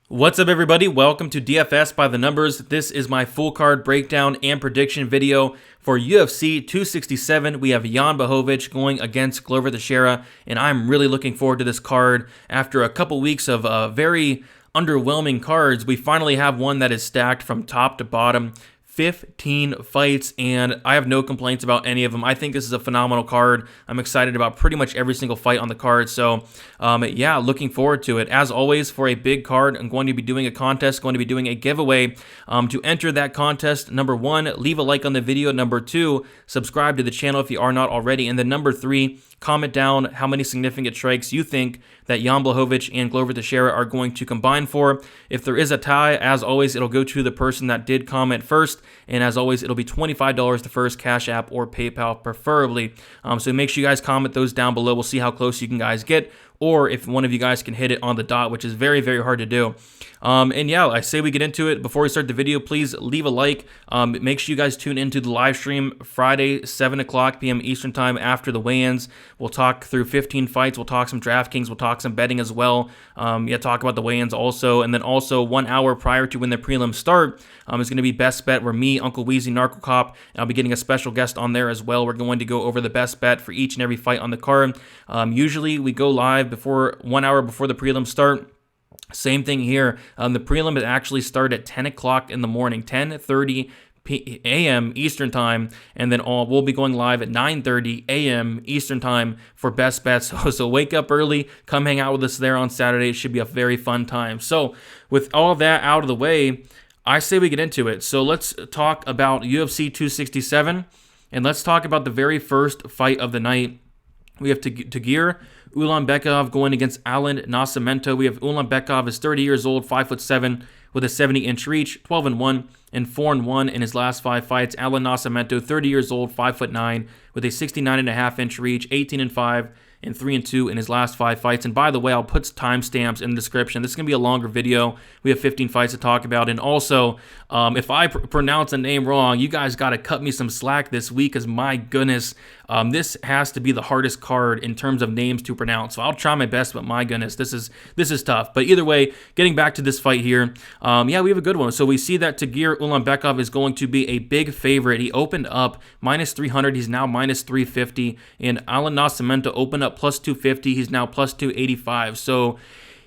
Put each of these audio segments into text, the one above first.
What's up, everybody? Welcome to DFS by the Numbers. This is my full card breakdown and prediction video for UFC 267. We have Jan Blachowicz going against Glover Teixeira, and I'm really looking forward to this card. After a couple weeks of very underwhelming cards, we finally have one that is stacked from top to bottom. 15 fights, and I have no complaints about any of them. I think this is a phenomenal card. I'm excited about pretty much every single fight on the card, so yeah, looking forward to it. As always, for a big card, I'm going to be doing a contest, going to be doing a giveaway. To enter that contest, number 1, leave a like on the video. Number 2, subscribe to the channel if you are not already. And then number 3, comment down how many significant strikes you think that Jan Blachowicz and Glover Teixeira are going to combine for. If there is a tie, as always, it'll go to the person that did comment first. And as always, it'll be $25 to first, Cashapp or PayPal preferably. So make sure you guys comment those down below. We'll see how close you can guys get, or if one of you guys can hit it on the dot, which is very, very hard to do. And yeah, I say we get into it. Before we start the video, please leave a like. Make sure you guys tune into the live stream Friday, 7 o'clock p.m. Eastern time after the weigh-ins. We'll talk through 15 fights. We'll talk some DraftKings. We'll talk some betting as well. Yeah, talk about the weigh-ins also. And then also 1 hour prior to when the prelims start is going to be Best Bet, where me, Uncle Weezy, Narco Cop, and I'll be getting a special guest on there as well. We're going to go over the best bet for each and every fight on the card. Usually we go live before 1 hour before the prelims start. Same thing here. The prelim will actually start at 10 o'clock in the morning, 10:30 a.m. Eastern time, and then we'll be going live at 9:30 a.m. Eastern time for best bets. So wake up early, come hang out with us there on Saturday. It should be a very fun time. So with all that out of the way, I say we get into it. So let's talk about UFC 267, and let's talk about the very first fight of the night. We have Tagir Ulanbekov going against Alan Nascimento. We have Ulanbekov is 30 years old, 5'7", with a 70-inch reach, 12-1 and 4-1 in his last 5 fights. Alan Nascimento, 30 years old, 5'9", with a 69.5-inch reach, 18-5 and 3-2 in his last 5 fights. And by the way, I'll put timestamps in the description. This is going to be a longer video. We have 15 fights to talk about. And also, if I pronounce a name wrong, you guys got to cut me some slack this week, because my goodness, this has to be the hardest card in terms of names to pronounce. So I'll try my best, but my goodness, this is tough. But either way, getting back to this fight here, yeah, we have a good one. So we see that Tagir Ulanbekov is going to be a big favorite. He opened up minus 300. He's now minus 350. And Alan Nascimento opened up plus 250. He's now plus 285. So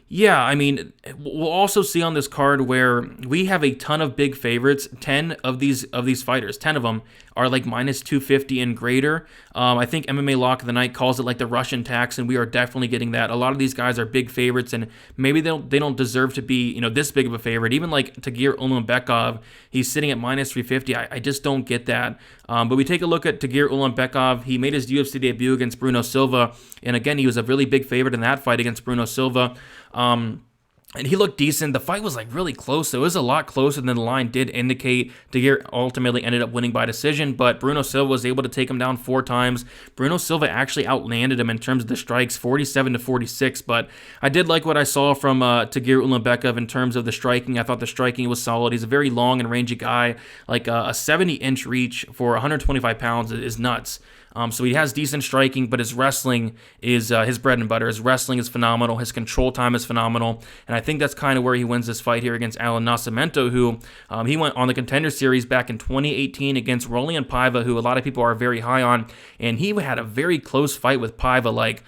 yeah, I mean, we'll also see on this card where we have a ton of big favorites. 10 of these fighters, 10 of them are like minus 250 and greater. I think MMA Lock of the Night calls it like the Russian tax, and we are definitely getting that. A lot of these guys are big favorites, and maybe they don't deserve to be, this big of a favorite. Even like Tagir Ulanbekov, he's sitting at minus 350. I just don't get that. But we take a look at Tagir Ulanbekov. He made his UFC debut against Bruno Silva, and again, he was a really big favorite in that fight against Bruno Silva. And he looked decent. The fight was like really close. So it was a lot closer than the line did indicate. Tagir ultimately ended up winning by decision, but Bruno Silva was able to take him down 4 times. Bruno Silva actually outlanded him in terms of the strikes, 47-46. But I did like what I saw from Tagir Ulanbekov in terms of the striking. I thought the striking was solid. He's a very long and rangy guy. Like a 70-inch reach for 125 pounds is nuts. So he has decent striking, but his wrestling is his bread and butter. His wrestling is phenomenal. His control time is phenomenal. And I think that's kind of where he wins this fight here against Alan Nascimento, who he went on the Contender Series back in 2018 against Rolian Paiva, who a lot of people are very high on. And he had a very close fight with Paiva. Like,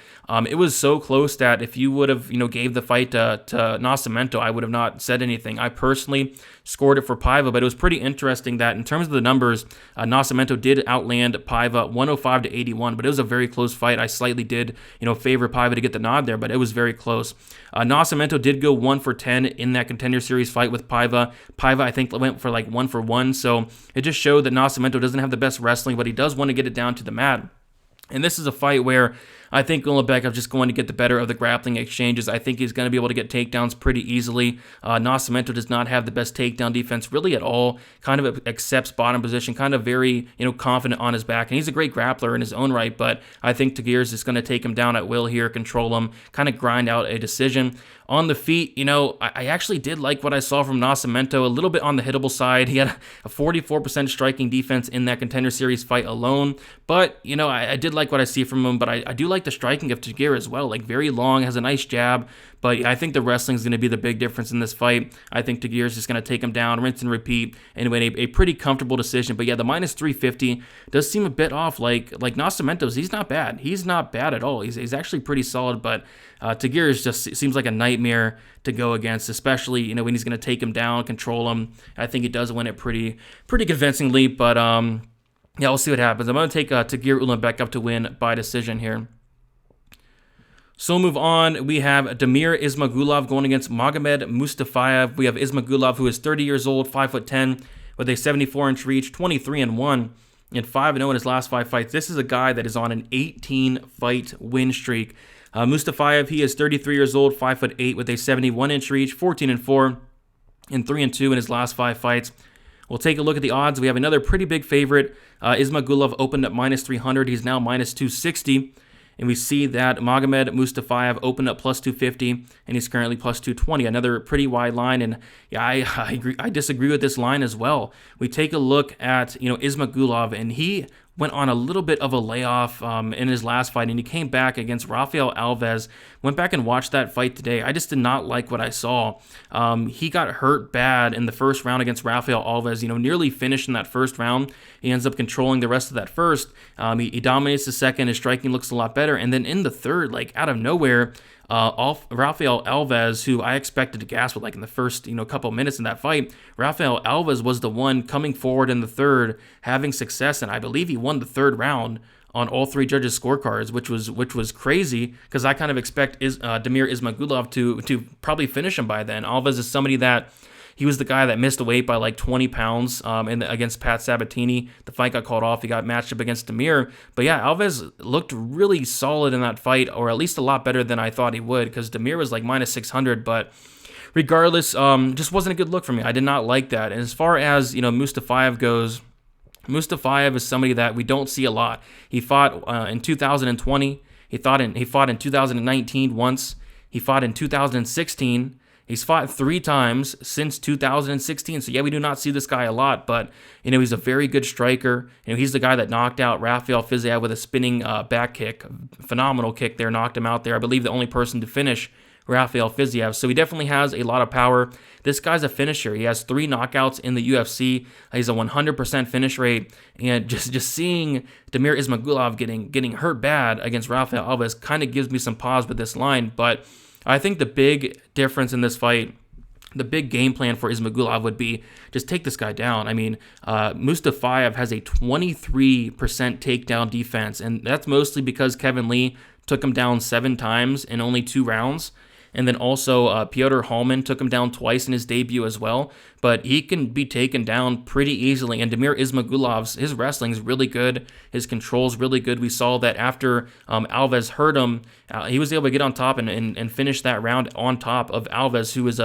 it was so close that if you would have, gave the fight to Nascimento, I would have not said anything. I personally scored it for Paiva, but it was pretty interesting that in terms of the numbers, Nascimento did outland Paiva 105-81, but it was a very close fight. I slightly did, favor Paiva to get the nod there, but it was very close. Nascimento did go 1 for 10 in that Contender Series fight with Paiva. Paiva, I think, went for like 1 for 1, so it just showed that Nascimento doesn't have the best wrestling, but he does want to get it down to the mat. And this is a fight where I think Ulanbekov is just going to get the better of the grappling exchanges. I think he's going to be able to get takedowns pretty easily. Nascimento does not have the best takedown defense really at all. Kind of accepts bottom position, kind of very confident on his back. And he's a great grappler in his own right, but I think Tagir is just going to take him down at will here, control him, kind of grind out a decision. On the feet, I actually did like what I saw from Nascimento, a little bit on the hittable side. He had a 44% striking defense in that Contender Series fight alone. But, I did like what I see from him, but I do like like the striking of Tygir as well. Like, very long, has a nice jab, but I think the wrestling is going to be the big difference in this fight. I think Tygir is just going to take him down, rinse and repeat, and win a pretty comfortable decision. But yeah, the minus 350 does seem a bit off. Like Nascimento's, he's not bad. He's not bad at all. He's actually pretty solid, but Tygir just seems like a nightmare to go against, especially, you know, when he's going to take him down, control him. I think he does win it pretty convincingly, but yeah, we'll see what happens. I'm going to take Tygir Ulanbekov to win by decision here. So we'll move on. We have Damir Ismagulov going against Magomed Mustafayev. We have Ismagulov, who is 30 years old, 5'10", with a 74-inch reach, 23-1, and 5-0 in his last 5 fights. This is a guy that is on an 18-fight win streak. Mustafayev, he is 33 years old, 5'8", with a 71-inch reach, 14-4, and 3-2 in his last 5 fights. We'll take a look at the odds. We have another pretty big favorite. Ismagulov opened at minus 300. He's now minus 260. And we see that Magomed Mustafayev opened up plus 250, and he's currently plus 220. Another pretty wide line, and yeah, I agree. I disagree with this line as well. We take a look at, you know, Ismagulov, and he went on a little bit of a layoff in his last fight, and he came back against Rafael Alves. Went back and watched that fight today. I just did not like what I saw. He got hurt bad in the first round against Rafael Alves, you know, nearly finished in that first round. He ends up controlling the rest of that first. He dominates the second. His striking looks a lot better. And then in the third, like out of nowhere, Rafael Alves, who I expected to gasp with like in the first, you know, couple minutes in that fight, Rafael Alves was the one coming forward in the third, having success, and I believe he won the third round on all 3 judges' scorecards, which was crazy, because I kind of expect Damir Ismagulov to probably finish him by then. Alves is somebody that he was the guy that missed the weight by like 20 pounds against Pat Sabatini. The fight got called off. He got matched up against Damir. But yeah, Alves looked really solid in that fight, or at least a lot better than I thought he would, because Damir was like minus 600. But regardless, just wasn't a good look for me. I did not like that. And as far as, you know, Mustafayev goes, Mustafayev is somebody that we don't see a lot. He fought in 2020. He fought in 2019 once. He fought in 2016. He's fought 3 times since 2016. So yeah, we do not see this guy a lot, but you know, he's a very good striker. You know, he's the guy that knocked out Rafael Fiziev with a spinning back kick, phenomenal kick there, knocked him out there. I believe the only person to finish Rafael Fiziev. So he definitely has a lot of power. This guy's a finisher. He has 3 knockouts in the UFC. He's a 100% finish rate. And just seeing Damir Ismagulov getting hurt bad against Rafael Alves kind of gives me some pause with this line. But I think the big difference in this fight, the big game plan for Ismagulov would be just take this guy down. I mean, Mustafayev has a 23% takedown defense, and that's mostly because Kevin Lee took him down 7 times in only 2 rounds. And then also Piotr Hallman took him down twice in his debut as well. But he can be taken down pretty easily. And Damir Ismagulov's, his wrestling is really good. His control's really good. We saw that after Alves hurt him, he was able to get on top and finish that round on top of Alves, who is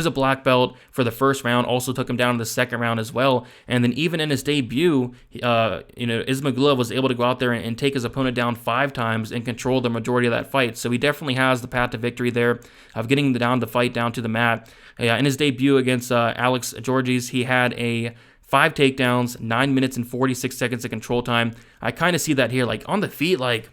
a black belt for the first round. Also took him down in the second round as well. And then even in his debut, Ismagulov was able to go out there and take his opponent down 5 times and control the majority of that fight. So he definitely has the path to victory there of getting the fight down to the mat. In his debut against Alex Georges, he had 5 takedowns, 9 minutes and 46 seconds of control time. I kind of see that here, like on the feet, like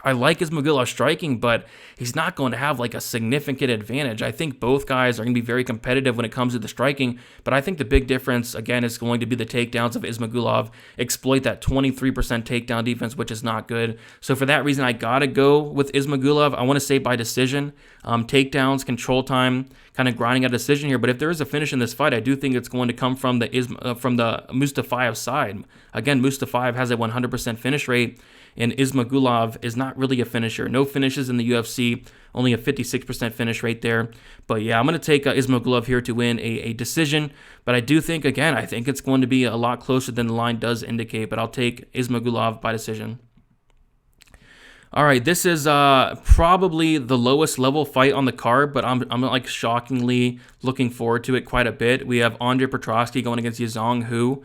I like Ismagulov striking, but he's not going to have like a significant advantage. I think both guys are going to be very competitive when it comes to the striking, but I think the big difference, again, is going to be the takedowns of Ismagulov. Exploit that 23% takedown defense, which is not good. So for that reason, I got to go with Ismagulov. I want to say by decision. Takedowns, control time, kind of grinding out a decision here. But if there is a finish in this fight, I do think it's going to come from the Mustafayev side. Again, Mustafayev has a 100% finish rate, and Ismagulov is not really a finisher. No finishes in the UFC, only a 56% finish rate there. But yeah, I'm going to take Ismagulov here to win a decision. But I do think, again, I think it's going to be a lot closer than the line does indicate. But I'll take Ismagulov by decision. All right, this is probably the lowest level fight on the card, but I'm like shockingly looking forward to it quite a bit. We have Andre Petrovsky going against Yazong Hu.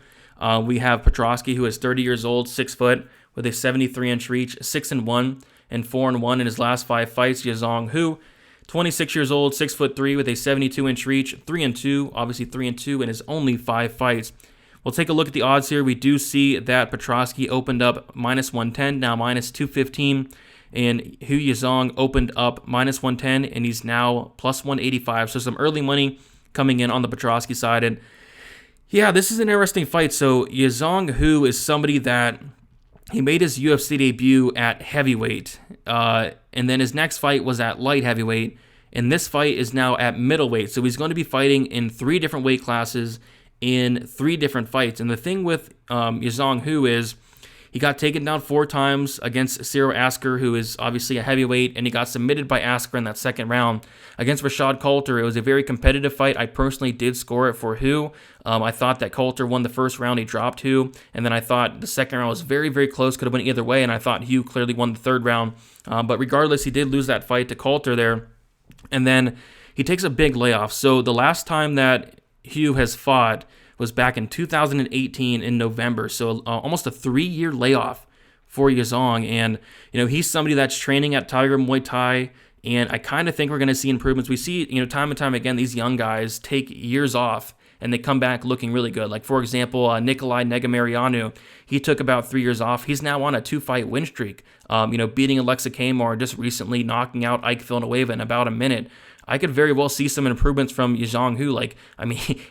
We have Petrovsky, who is 30 years old, 6 foot, with a 73-inch reach, 6-1 and 4-1 in his last 5 fights. Yazong Hu, 26 years old, 6'3", with a 72-inch reach, 3-2, obviously 3-2 in his only 5 fights. We'll take a look at the odds here. We do see that Petrovsky opened up minus 110, now minus 215. and Hu Yazong opened up -110, and he's now +185. So some early money coming in on the Petrovsky side. And yeah, this is an interesting fight. So Yazong Hu is somebody that he made his UFC debut at heavyweight, and then his next fight was at light heavyweight, and this fight is now at middleweight. So he's going to be fighting in 3 different weight classes in 3 different fights. And the thing with Yazong Hu is he got taken down 4 times against Cyril Asker, who is obviously a heavyweight, and he got submitted by Asker in that second round. Against Rashad Coulter, it was a very competitive fight. I personally did score it for Hu. I thought that Coulter won the first round. He dropped Hu, and then I thought the second round was very, very close, could have went either way, and I thought Hu clearly won the third round. But regardless, he did lose that fight to Coulter there, and then he takes a big layoff. So the last time that Hu has fought was back in 2018 in November, so almost a 3-year layoff for Yazong. And he's somebody that's training at Tiger Muay Thai, and I kind of think we're going to see improvements. We see time and time again these young guys take years off and they come back looking really good. Like, for example, Nikolai Negamarianu, he took about 3 years off. He's now on a 2-fight win streak, beating Alexa Kamar, just recently knocking out Ike Villanueva in about a minute. I could very well see some improvements from Yazong Hu.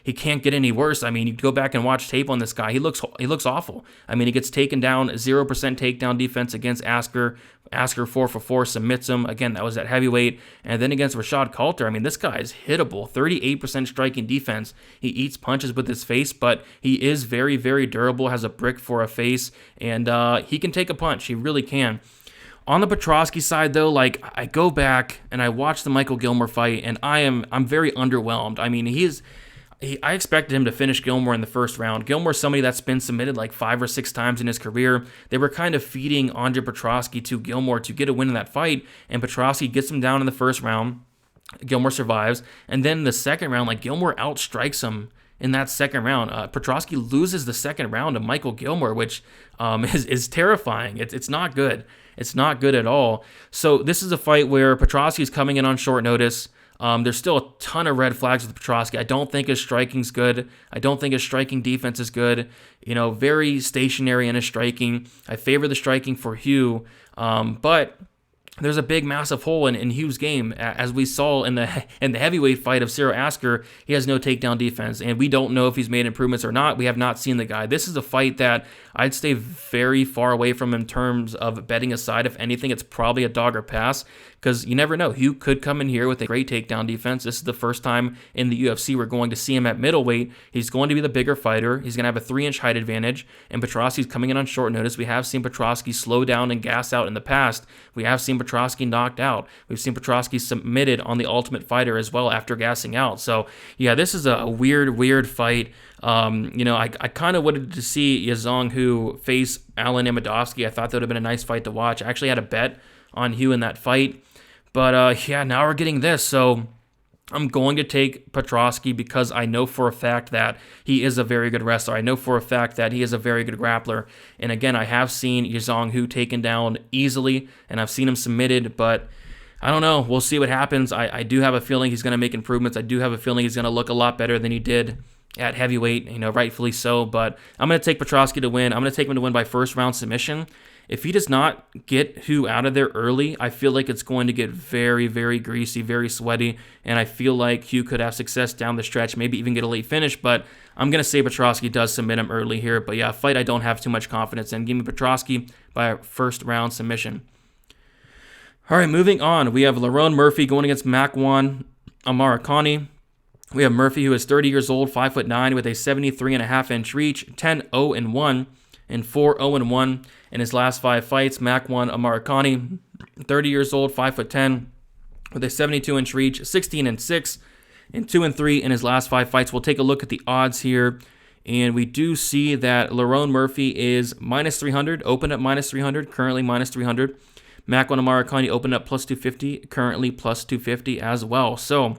He can't get any worse. You go back and watch tape on this guy. He looks awful. He gets taken down, 0% takedown defense against Asker. Asker 4 for 4 submits him. Again, that was at heavyweight. And then against Rashad Coulter, this guy is hittable. 38% striking defense. He eats punches with his face, but he is very, very durable, has a brick for a face, and he can take a punch. He really can. On the Petrovsky side, though, I go back and I watch the Michael Gilmore fight, and I'm very underwhelmed. I expected him to finish Gilmore in the first round. Gilmore's somebody that's been submitted 5 or 6 times in his career. They were kind of feeding Andre Petrovsky to Gilmore to get a win in that fight, and Petrovsky gets him down in the first round. Gilmore survives, and then the second round, Gilmore outstrikes him in that second round. Petrovsky loses the second round to Michael Gilmore, which is terrifying. It's not good. It's not good at all. So this is a fight where Petrovsky is coming in on short notice. There's still a ton of red flags with Petrovsky. I don't think his striking's good. I don't think his striking defense is good. Very stationary in his striking. I favor the striking for Hu, but there's a big, massive hole in Hu's game. As we saw in the heavyweight fight of Cyril Asker, he has no takedown defense, and we don't know if he's made improvements or not. We have not seen the guy. This is a fight that I'd stay very far away from in terms of betting aside. If anything, it's probably a dog or pass, because you never know. Hu could come in here with a great takedown defense. This is the first time in the UFC we're going to see him at middleweight. He's going to be the bigger fighter. He's going to have a 3-inch height advantage, and Petrovsky's coming in on short notice. We have seen Petrovsky slow down and gas out in the past. We have seen Petrovsky knocked out. We've seen Petrovsky submitted on the Ultimate Fighter as well after gassing out. So yeah, this is a weird fight. I kind of wanted to see Yazong Hu face Alan Amedovski. I thought that would have been a nice fight to watch. I actually had a bet on Hu in that fight. But now we're getting this. So I'm going to take Petrovsky because I know for a fact that he is a very good wrestler. I know for a fact that he is a very good grappler. And again, I have seen Yazong Hu taken down easily, and I've seen him submitted, but I don't know. We'll see what happens. I do have a feeling he's going to make improvements. I do have a feeling he's going to look a lot better than he did at heavyweight, rightfully so. But I'm going to take Petrovsky to win. I'm going to take him to win by first round submission. If he does not get Hu out of there early, I feel like it's going to get very, very greasy, very sweaty, and I feel like Hu could have success down the stretch, maybe even get a late finish, but I'm going to say Petrovsky does submit him early here. But yeah, a fight I don't have too much confidence in. Give me Petrovsky by a first round submission. All right, moving on. We have Lerone Murphy going against Makwan Amirkhani. We have Murphy, who is 30 years old, 5'9", with a 73.5-inch reach, 10-0-1, and 4-0-1 in his last 5 fights. Makwan Amirkhani, 30 years old, 5'10", with a 72-inch reach, 16-6, and 2-3 in his last 5 fights. We'll take a look at the odds here, and we do see that Lerone Murphy is -300, opened at -300, currently -300. Makwan Amirkhani opened up +250, currently +250 as well. So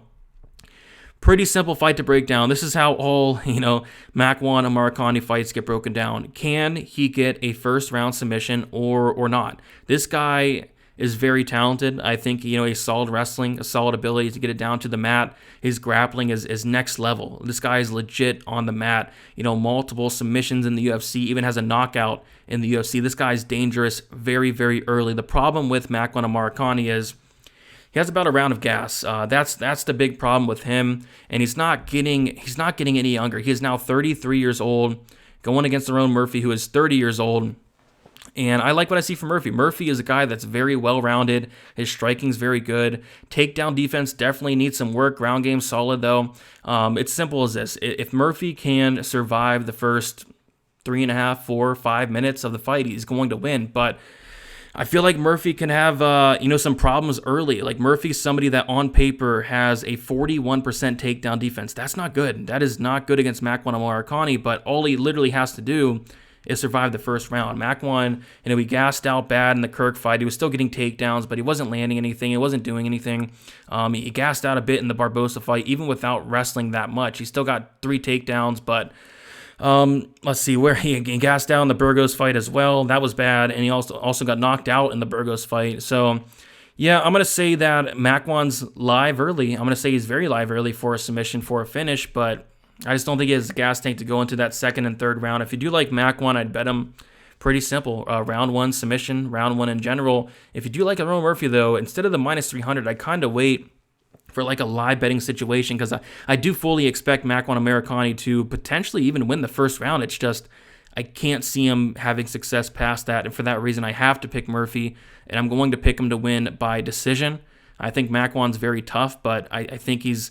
pretty simple fight to break down. This is how all, Makwan Amirkhani fights get broken down. Can he get a first round submission or not? This guy is very talented. I think, he's solid wrestling, a solid ability to get it down to the mat. His grappling is next level. This guy is legit on the mat. Multiple submissions in the UFC, even has a knockout in the UFC. This guy's dangerous very, very early. The problem with Makwan Amirkhani is he has about a round of gas. That's the big problem with him, and he's not getting any younger. He is now 33 years old, going against Lerone Murphy, who is 30 years old. And I like what I see from Murphy. Murphy is a guy that's very well-rounded. His striking's very good. Takedown defense definitely needs some work. Ground game solid, though. It's simple as this. If Murphy can survive the first 3.5, 4, 5 minutes of the fight, he's going to win. But I feel like Murphy can have, some problems early. Like, Murphy's somebody that on paper has a 41% takedown defense. That's not good. That is not good against Makwan Amirkhani, but all he literally has to do is survive the first round. Makwan, he gassed out bad in the Kirk fight. He was still getting takedowns, but he wasn't landing anything. He wasn't doing anything. He gassed out a bit in the Barbosa fight, even without wrestling that much. He still got 3 takedowns, but let's see, where he gassed out in the Burgos fight as well. That was bad, and he also got knocked out in the Burgos fight. So, yeah, I'm going to say that Makwan's live early. I'm going to say he's very live early for a submission, for a finish, but I just don't think he has the gas tank to go into that second and third round. If you do like Makwan, I'd bet him pretty simple. Round 1 submission, round 1 in general. If you do like Lerone Murphy, though, instead of the minus 300, I kind of wait for like a live betting situation, because I do fully expect Makwan Amirkhani to potentially even win the first round. It's just I can't see him having success past that, and for that reason, I have to pick Murphy, and I'm going to pick him to win by decision. I think Makwan's very tough, but I think he's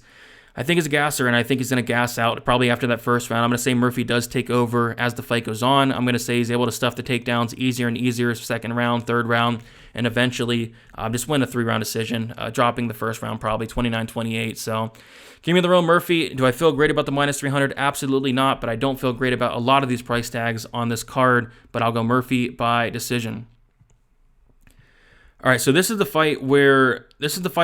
a gasser, and I think he's going to gas out probably after that first round. I'm going to say Murphy does take over as the fight goes on. I'm going to say he's able to stuff the takedowns easier and easier, second round, third round, and eventually just win a 3-round decision, dropping the first round probably 29-28. So give me the Lerone Murphy. Do I feel great about the minus 300? Absolutely not, but I don't feel great about a lot of these price tags on this card, but I'll go Murphy by decision. All right, so this is the fight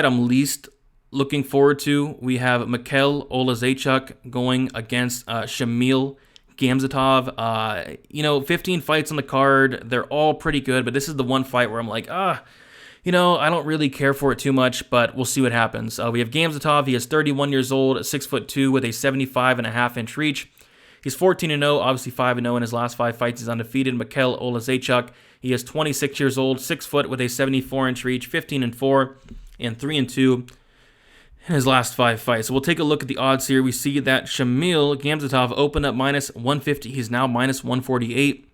I'm least looking forward to. We have Mikhail Oleksiejczuk going against Shamil Gamsatov. 15 fights on the card. They're all pretty good, but this is the one fight where I'm like, I don't really care for it too much, but we'll see what happens. We have Gamsatov. He is 31 years old, 6'2", with a 75.5-inch reach. He's 14-0, obviously 5-0 in his last 5 fights. He's undefeated. Mikhail Oleksiejczuk, he is 26 years old, 6 foot with a 74-inch reach, 15-4, and 3-2. in his last 5 fights. So we'll take a look at the odds here. We see that Shamil Gamsatov opened up minus 150. He's now minus 148.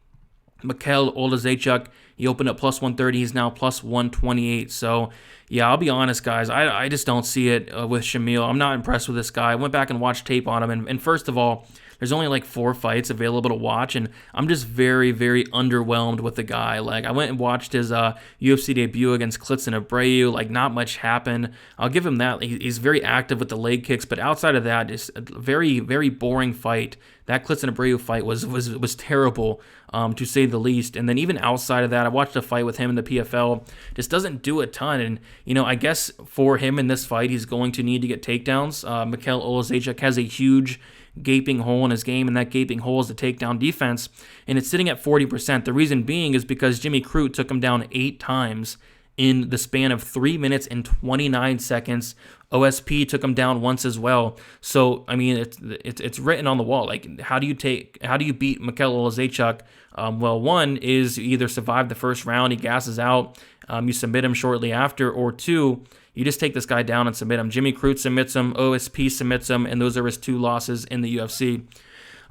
Mikhail Oleksiejczuk, he opened up plus 130. He's now plus 128. So, yeah, I'll be honest, guys. I just don't see it with Shamil. I'm not impressed with this guy. I went back and watched tape on him. And first of all, there's only like 4 fights available to watch, and I'm just very, very underwhelmed with the guy. Like, I went and watched his UFC debut against Klidson Abreu. Like, not much happened. I'll give him that. He's very active with the leg kicks, but outside of that, just a very, very boring fight. That Klidson Abreu fight was terrible, to say the least. And then even outside of that, I watched a fight with him in the PFL. Just doesn't do a ton. And, you know, I guess for him in this fight, he's going to need to get takedowns. Mikhail Oleksiejczuk has a huge gaping hole in his game, and that gaping hole is the takedown defense, and it's sitting at 40%. The reason being is because Jimmy Crute took him down 8 times in the span of 3 minutes and 29 seconds. OSP took him down once as well. So, I mean, it's written on the wall. Like, how do you beat Mikhail Oleksiejczuk? Well, one is you either survive the first round, he gasses out, you submit him shortly after, or 2, you just take this guy down and submit him. Jimmy Crute submits him, OSP submits him, and those are his 2 losses in the UFC.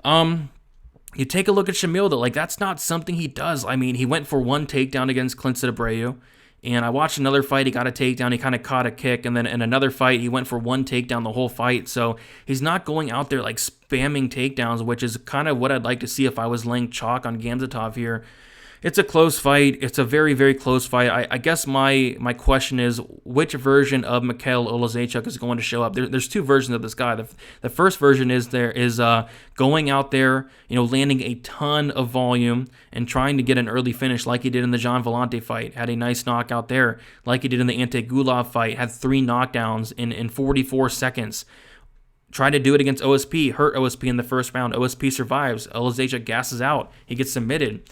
You take a look at Shamil, though. Like, that's not something he does. I mean, he went for 1 takedown against Klidson Abreu, and I watched another fight, he got a takedown, he kind of caught a kick, and then in another fight, he went for 1 takedown the whole fight. So he's not going out there like spamming takedowns, which is kind of what I'd like to see if I was laying chalk on Gamsatov here. It's a close fight. It's a very, very close fight. I guess my question is, which version of Mikhail Oleksiejczuk is going to show up? There's 2 versions of this guy. The first version is going out there, you know, landing a ton of volume and trying to get an early finish like he did in the Jean Vellante fight. Had a nice knockout there. Like he did in the Antigulov fight. Had 3 knockdowns in 44 seconds. Tried to do it against OSP. Hurt OSP in the first round. OSP survives. Oleksiejczuk gasses out. He gets submitted.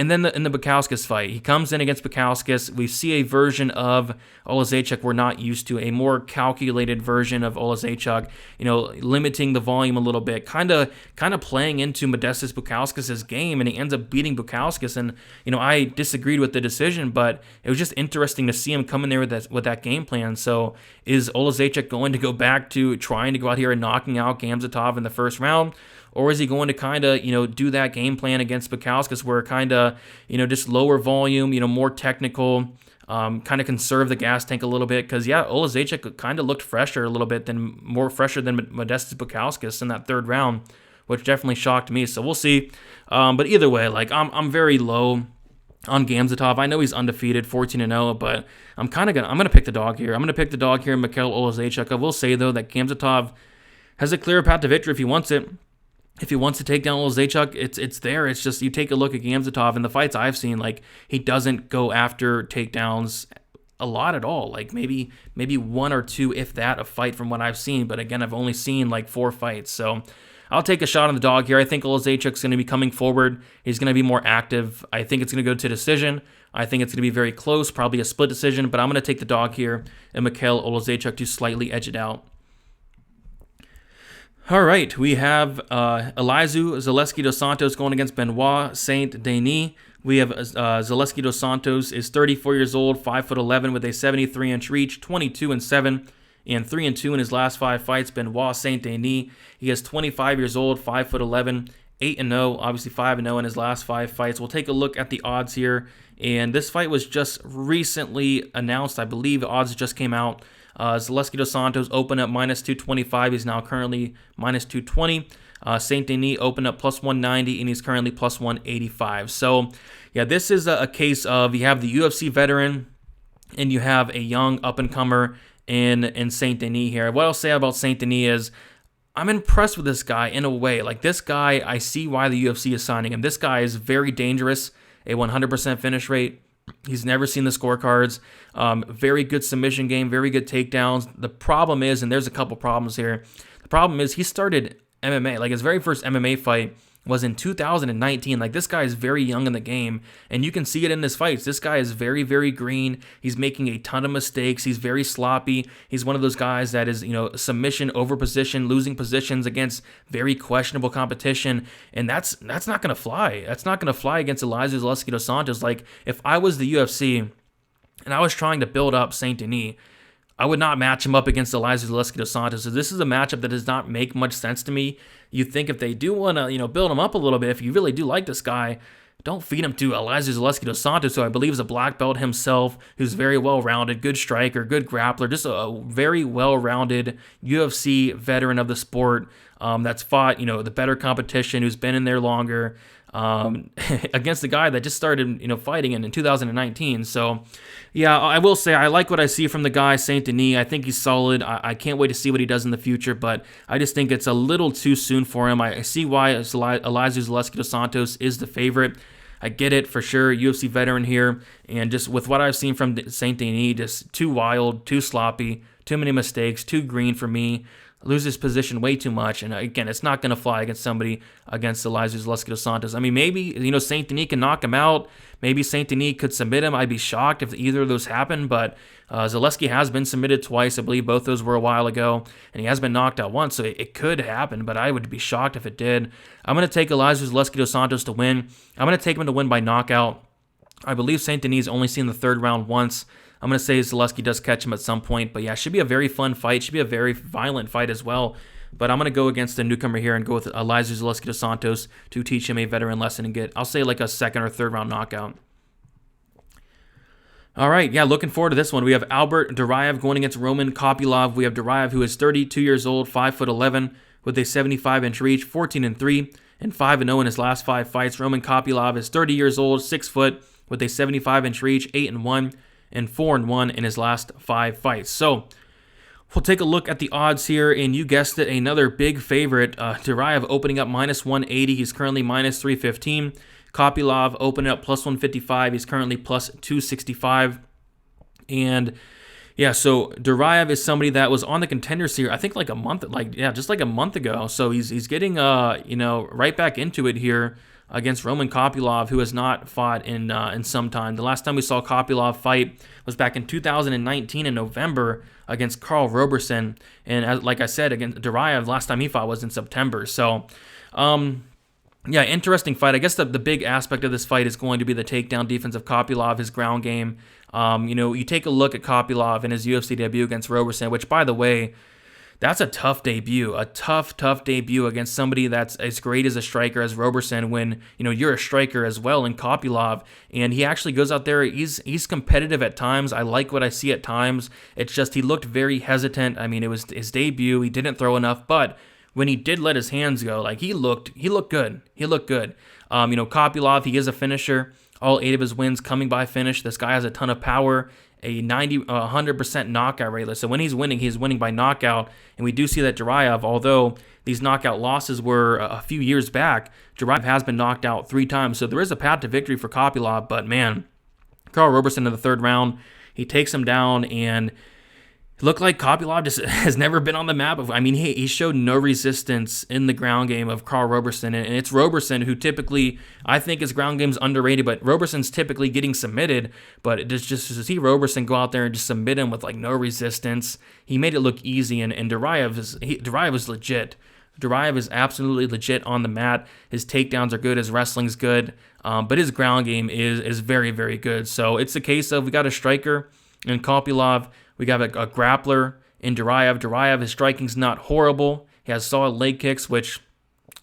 And then in the Bukauskas fight, he comes in against Bukauskas. We see a version of Oleksiejczuk we're not used to, a more calculated version of Oleksiejczuk, limiting the volume a little bit, kind of playing into Modestas Bukauskas' game, and he ends up beating Bukauskas. And I disagreed with the decision, but it was just interesting to see him come in there with that game plan. So is Oleksiejczuk going to go back to trying to go out here and knocking out Gamsatov in the first round? Or is he going to kind of, do that game plan against Bukauskas where kind of, just lower volume, more technical, kind of conserve the gas tank a little bit? Because, yeah, Oleksiejczuk kind of looked more fresher than Modestas Bukauskas in that third round, which definitely shocked me. So we'll see. But either way, I'm very low on Gamsatov. I know he's undefeated, 14-0, but I'm gonna pick the dog here. I'm gonna pick the dog here, Mikhail Oleksiejczuk. I will say though that Gamsatov has a clear path to victory if he wants it. If he wants to take down Oleksiejczuk, it's there. It's just you take a look at Gamsatov and the fights I've seen, he doesn't go after takedowns a lot at all. Maybe one or two, if that, a fight from what I've seen. But again, I've only seen 4 fights. So I'll take a shot on the dog here. I think Oleksiejczuk's going to be coming forward. He's going to be more active. I think it's going to go to decision. I think it's going to be very close, probably a split decision. But I'm going to take the dog here and Mikhail Oleksiejczuk to slightly edge it out. All right, we have Oleksiejczuk dos Santos going against Benoit St Denis. We have Oleksiejczuk dos Santos is 34 years old, 5'11", with a 73-inch reach, 22-7, and 3-2 in his last 5 fights. Benoit St Denis, he is 25 years old, 5'11", 8-0, obviously 5-0 in his last 5 fights. We'll take a look at the odds here, and this fight was just recently announced. I believe the odds just came out. Oleksiejczuk dos Santos opened up -225. He's now currently -220. St Denis opened up +190, and he's currently +185. So, yeah, this is a case of you have the UFC veteran, and you have a young up-and-comer in St Denis here. What I'll say about St Denis is I'm impressed with this guy in a way. This guy, I see why the UFC is signing him. This guy is very dangerous, a 100% finish rate. He's never seen the scorecards. Very good submission game, very good takedowns. The problem is, and there's a couple problems here. The problem is he started MMA. His very first MMA fight was in 2019. This guy is very young in the game, and you can see it in his fights. This guy is very, very green. He's making a ton of mistakes. He's very sloppy. He's one of those guys that is, submission over position, losing positions against very questionable competition, and that's not going to fly. That's not going to fly against Oleksiejczuk dos Santos. If I was the UFC and I was trying to build up St Denis, I would not match him up against Oleksiejczuk dos Santos. So this is a matchup that does not make much sense to me. You think if they do want to, build him up a little bit, if you really do like this guy, don't feed him to Oleksiejczuk dos Santos, who I believe is a black belt himself, who's very well-rounded, good striker, good grappler, just a very well-rounded UFC veteran of the sport that's fought, the better competition, who's been in there longer, against the guy that just started, fighting in 2019. So, yeah, I will say I like what I see from the guy, St Denis. I think he's solid. I can't wait to see what he does in the future, but I just think it's a little too soon for him. I see why Oleksiejczuk dos Santos is the favorite. I get it for sure, UFC veteran here, and just with what I've seen from St Denis, just too wild, too sloppy, too many mistakes, too green for me. Loses position way too much, and again, it's not going to fly against Oleksiejczuk dos Santos. I mean, maybe, St Denis can knock him out. Maybe St Denis could submit him. I'd be shocked if either of those happened, but Zaleski has been submitted twice. I believe both those were a while ago, and he has been knocked out once, so it could happen, but I would be shocked if it did. I'm going to take Oleksiejczuk dos Santos to win. I'm going to take him to win by knockout. I believe St Denis only seen the third round once. I'm going to say Zaleski does catch him at some point. But yeah, should be a very fun fight. Should be a very violent fight as well. But I'm going to go against the newcomer here and go with Oleksiejczuk dos Santos to teach him a veteran lesson and get, I'll say, a second or third round knockout. All right, yeah, looking forward to this one. We have Albert Duraev going against Roman Copylove. We have Duraev, who is 32 years old, 5'11", with a 75-inch reach, 14-3, and 5-0 in his last 5 fights. Roman Copylove is 30 years old, 6 foot, with a 75-inch reach, 8-1. And 4-1 in his last 5 fights. So we'll take a look at the odds here, and you guessed it, another big favorite. Duraev opening up -180. He's currently -315. Copylove opening up +155. He's currently +265. And yeah, so Duraev is somebody that was on the contenders here, I think just like a month ago. So he's getting right back into it here. against Roman Copylove, who has not fought in some time. The last time we saw Copylove fight was back in 2019 in November against Karl Roberson, and like I said, against Duraev, last time he fought was in September. So, yeah, interesting fight. I guess the big aspect of this fight is going to be the takedown defense of Copylove, his ground game. You take a look at Copylove in his UFC debut against Roberson, which, by the way, that's a tough debut, a tough debut against somebody that's as great as a striker as Roberson when, you're a striker as well in Copylove. And he actually goes out there, he's competitive at times. I like what I see at times. It's just he looked very hesitant. I mean, it was his debut. He didn't throw enough, but when he did let his hands go, like he looked good. He looked good. Copylove, he is a finisher. All 8 of his wins coming by finish. This guy has a ton of power. A 100% knockout rate. So when he's winning by knockout. And we do see that Duraev, although these knockout losses were a few years back, Duraev has been knocked out 3 times. So there is a path to victory for Copylove. But man, Karl Roberson in the 3rd round, he takes him down, and it looked like Copylove just has never been on the map. I mean, he showed no resistance in the ground game of Karl Roberson, and it's Roberson who typically, I think his ground game's underrated, but Roberson's typically getting submitted, but just to see Roberson go out there and just submit him with like no resistance, he made it look easy, and Duraev is legit. Duraev is absolutely legit on the mat. His takedowns are good, his wrestling's good, but his ground game is very, very good. So it's a case of we got a striker in Copylove, we got a grappler in Duraev. Duraev, his striking's not horrible. He has solid leg kicks, which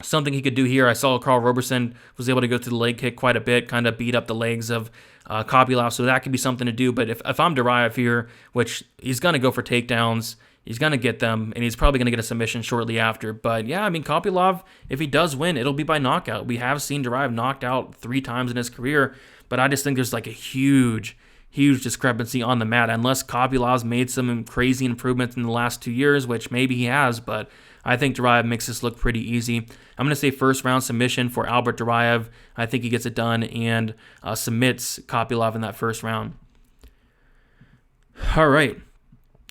something he could do here. I saw Karl Roberson was able to go through the leg kick quite a bit, kind of beat up the legs of Copylove, so that could be something to do. But if I'm Duraev here, which he's going to go for takedowns, he's going to get them, and he's probably going to get a submission shortly after. But yeah, I mean, Copylove, if he does win, it'll be by knockout. We have seen Duraev knocked out 3 times in his career, but I just think there's like a huge discrepancy on the mat, unless Copylove's made some crazy improvements in the last 2 years, which maybe he has, but I think Duraev makes this look pretty easy. I'm going to say 1st round submission for Albert Duraev. I think he gets it done and submits Copylove in that 1st round. All right.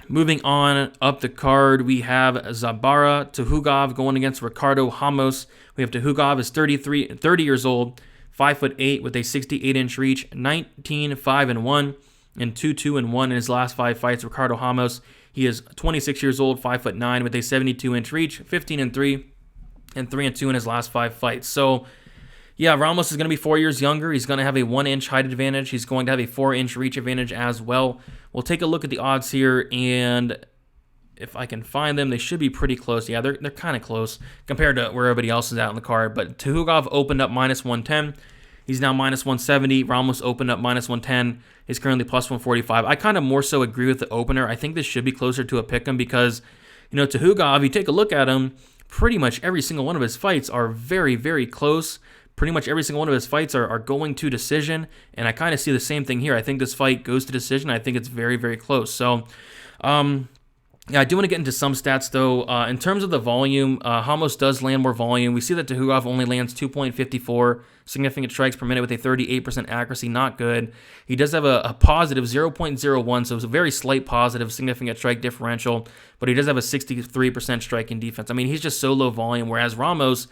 Moving on up the card, we have Zabara Tukhugov going against Ricardo Ramos. We have Tukhugov is 30 years old, 5'8" with a 68-inch reach, 19-5-1, and 2-2-1 in his last 5 fights. Ricardo Ramos, he is 26 years old, 5'9", with a 72-inch reach, 15-3, and 3-2 in his last 5 fights. So, yeah, Ramos is going to be 4 years younger. He's going to have a 1-inch height advantage. He's going to have a 4-inch reach advantage as well. We'll take a look at the odds here, and if I can find them, they should be pretty close. Yeah, they're kind of close compared to where everybody else is at on the card. But Tukhugov opened up -110. He's now -170. Ramos opened up -110. He's currently +145. I kind of more so agree with the opener. I think this should be closer to a pick'em because, Tukhugov, you take a look at him, pretty much every single one of his fights are very, very close. Pretty much every single one of his fights are going to decision, and I kind of see the same thing here. I think this fight goes to decision. I think it's very, very close. So, yeah, I do want to get into some stats, though. In terms of the volume, Ramos does land more volume. We see that Tukhugov only lands 2.54 significant strikes per minute with a 38% accuracy. Not good. He does have a positive 0.01, so it's a very slight positive significant strike differential, but he does have a 63% striking defense. I mean, he's just so low volume, whereas Ramos,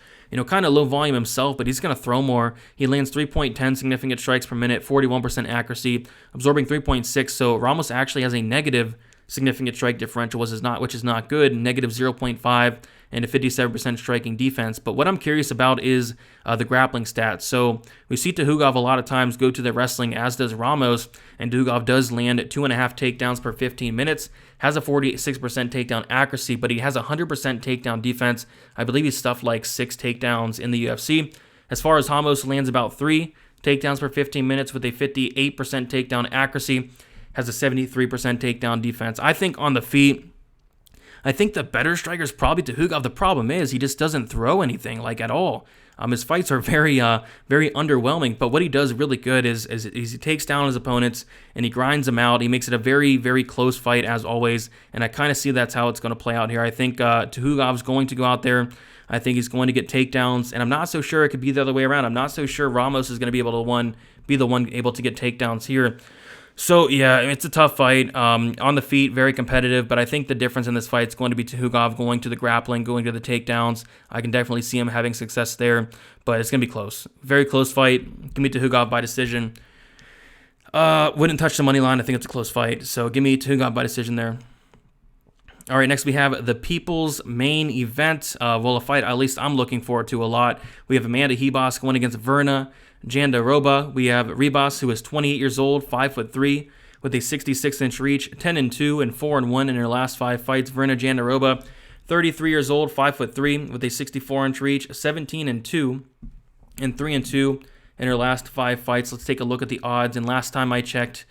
kind of low volume himself, but he's going to throw more. He lands 3.10 significant strikes per minute, 41% accuracy, absorbing 3.6, so Ramos actually has a negative significant strike differential, which is not good, -0.5, and a 57% striking defense. But what I'm curious about is the grappling stats. So we see Tukhugov a lot of times go to the wrestling, as does Ramos, and Tukhugov does land at 2.5 takedowns per 15 minutes, has a 46% takedown accuracy, but he has a 100% takedown defense. I believe he's stuffed like 6 takedowns in the UFC. As far as Ramos, lands about 3 takedowns per 15 minutes with a 58% takedown accuracy, has a 73% takedown defense. I think on the feet, I think the better striker is probably Tukhugov. The problem is he just doesn't throw anything like at all. His fights are very underwhelming, but what he does really good is he takes down his opponents and he grinds them out. He makes it a very, very close fight as always, and I kind of see that's how it's going to play out here. I think Tukhugov's going to go out there. I think he's going to get takedowns, and I'm not so sure it could be the other way around. I'm not so sure Ramos is going to be able to be the one able to get takedowns here. So, yeah, it's a tough fight. On the feet, very competitive, but I think the difference in this fight is going to be Tukhugov going to the grappling, going to the takedowns. I can definitely see him having success there, but it's going to be close. Very close fight. Give me Tukhugov by decision. Wouldn't touch the money line. I think it's a close fight, so give me Tukhugov by decision there. All right, next we have the People's main event. Well, a fight at least I'm looking forward to a lot. We have Amanda Hibas going against Verna Jandiroba. We have Ribas, who is 28 years old, 5'3", with a 66-inch reach, 10-2 and 4-1 in her last 5 fights. Verna Jandiroba, 33 years old, 5'3", with a 64-inch reach, 17-2 and 3-2 in her last 5 fights. Let's take a look at the odds. And last time I checked,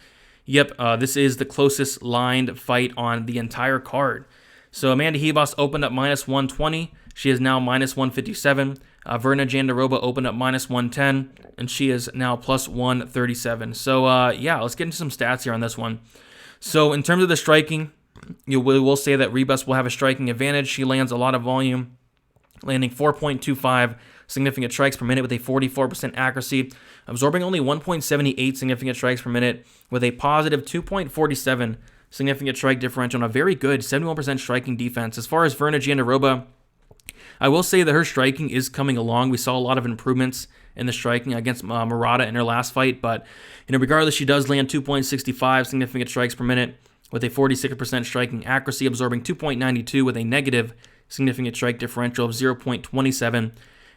this is the closest lined fight on the entire card. So Amanda Hibas opened up -120. She is now -157. Verna Jandiroba opened up -110, and she is now +137. So, let's get into some stats here on this one. So, in terms of the striking, we will say that Ribas will have a striking advantage. She lands a lot of volume, landing 4.25 significant strikes per minute with a 44% accuracy, absorbing only 1.78 significant strikes per minute with a positive 2.47 significant strike differential and a very good 71% striking defense. As far as Verna Jandiroba, I will say that her striking is coming along. We saw a lot of improvements in the striking against Murata in her last fight, but regardless, she does land 2.65 significant strikes per minute with a 46% striking accuracy, absorbing 2.92 with a negative significant strike differential of 0.27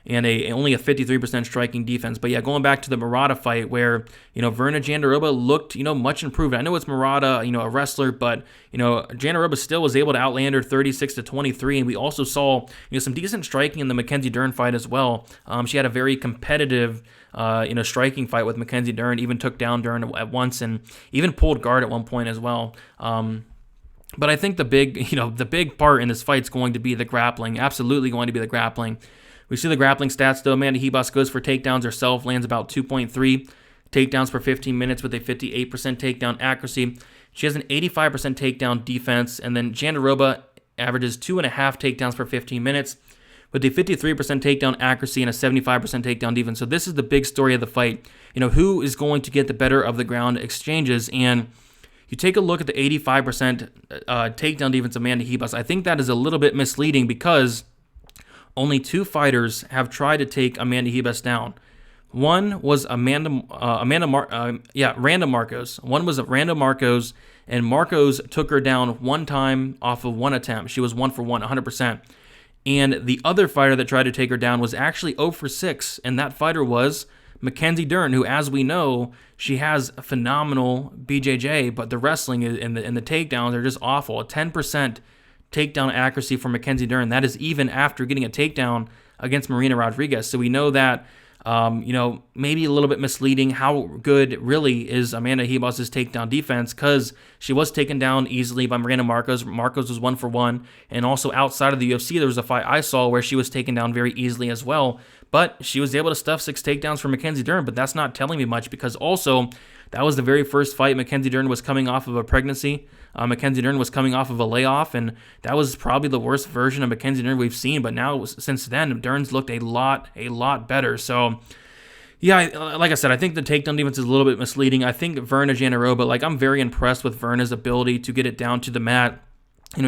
and only a 53% striking defense. But yeah, going back to the Murata fight where, Verna Jandiroba looked, much improved. I know it's Murata, a wrestler, but, Jandiroba still was able to outland her 36-23. And we also saw, some decent striking in the Mackenzie Dern fight as well. She had a very competitive, striking fight with Mackenzie Dern, even took down Dern at once and even pulled guard at one point as well. But I think the big part in this fight is going to be the grappling, absolutely going to be the grappling. We see the grappling stats, though. Amanda Hibas goes for takedowns herself, lands about 2.3 takedowns per 15 minutes with a 58% takedown accuracy. She has an 85% takedown defense, and then Jandiroba averages 2.5 takedowns per 15 minutes with a 53% takedown accuracy and a 75% takedown defense. So this is the big story of the fight. Who is going to get the better of the ground exchanges? And you take a look at the 85% takedown defense of Amanda Hibas. I think that is a little bit misleading because only 2 fighters have tried to take Amanda Hibas down. One was Randa Marcos. One was Randa Marcos, and Marcos took her down one time off of one attempt. She was 1 for 1, 100%. And the other fighter that tried to take her down was actually 0 for 6, and that fighter was Mackenzie Dern, who, as we know, she has a phenomenal BJJ, but the wrestling and the takedowns are just awful. A 10% takedown accuracy for Mackenzie Dern. That is even after getting a takedown against Marina Rodriguez. So we know that, maybe a little bit misleading. How good really is Amanda Hibas' takedown defense? Because she was taken down easily by Miranda Marcos. Marcos was 1 for 1. And also outside of the UFC, there was a fight I saw where she was taken down very easily as well. But she was able to stuff 6 takedowns for Mackenzie Dern. But that's not telling me much because also that was the very first fight. Mackenzie Dern was coming off of a pregnancy. Mackenzie Dern was coming off of a layoff, and that was probably the worst version of Mackenzie Dern we've seen. But now, since then, Dern's looked a lot better. So, yeah, like I said, I think the takedown defense is a little bit misleading. I think Verna Jandiroba, I'm very impressed with Verna's ability to get it down to the mat.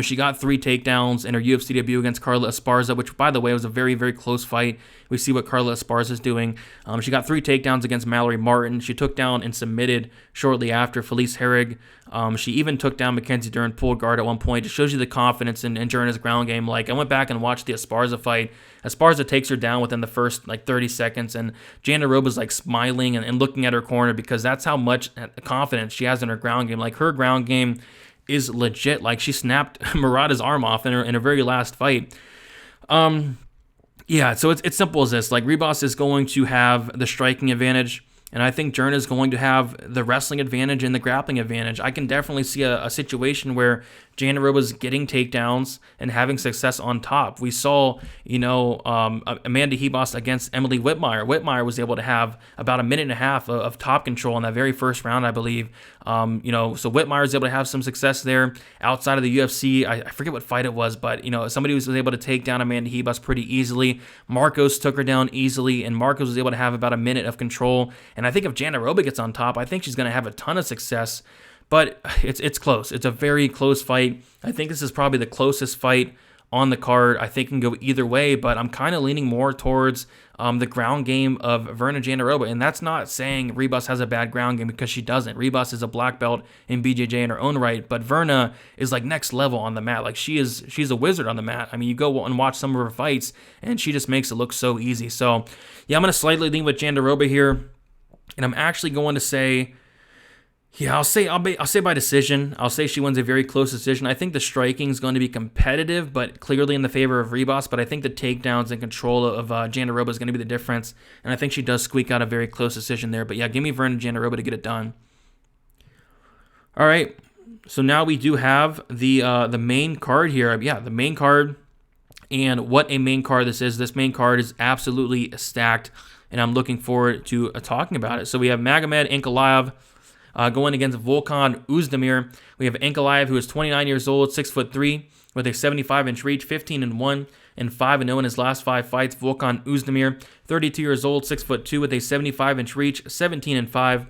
She got 3 takedowns in her UFC debut against Carla Esparza, which, by the way, was a very, very close fight. We see what Carla Esparza is doing. She got 3 takedowns against Mallory Martin. She took down and submitted shortly after Felice Herrig. She even took down Mackenzie Dern, pulled guard at one point. It shows you the confidence in Dern's ground game. I went back and watched the Esparza fight. Esparza takes her down within the first 30 seconds, and Jandiroba's smiling and looking at her corner because that's how much confidence she has in her ground game. Her ground game is legit. She snapped Murata's arm off in her very last fight. So it's simple as this. Ribas is going to have the striking advantage, and I think Dern is going to have the wrestling advantage and the grappling advantage. I can definitely see a situation where Jandiroba's getting takedowns and having success on top. We saw, Amanda Hibas against Emily Whitmire. Whitmire was able to have about a minute and a half of top control in that very first round, I believe. So Whitmire was able to have some success there. Outside of the UFC, I forget what fight it was, but, somebody was able to take down Amanda Hibas pretty easily. Marcos took her down easily, and Marcos was able to have about a minute of control. And I think if Jandiroba gets on top, I think she's going to have a ton of success. But it's close. It's a very close fight. I think this is probably the closest fight on the card. I think it can go either way, but I'm kind of leaning more towards the ground game of Virna Jandiroba. And that's not saying Ribas has a bad ground game, because she doesn't. Ribas is a black belt in BJJ in her own right, but Virna is like next level on the mat. Like she's a wizard on the mat. I mean, you go and watch some of her fights, and she just makes it look so easy. So yeah, I'm going to slightly lean with Jandiroba here, and I'm actually going to say, yeah, I'll say by decision. I'll say she wins a very close decision. I think the striking is going to be competitive, but clearly in the favor of Ribas. But I think the takedowns and control of Jandiroba is going to be the difference. And I think she does squeak out a very close decision there. But yeah, give me Virna Jandiroba to get it done. All right, so now we do have the main card here. Yeah, the main card. And what a main card this is. This main card is absolutely stacked, and I'm looking forward to talking about it. So we have Magomed Ankalaev going against Volkov Uzdemir. We have Ankalaev, who is 29 years old, 6'3", with a 75-inch reach, 15-1 and 5-0 in his last 5 fights. Volkov Uzdemir, 32 years old, 6'2", with a 75-inch reach, 17-5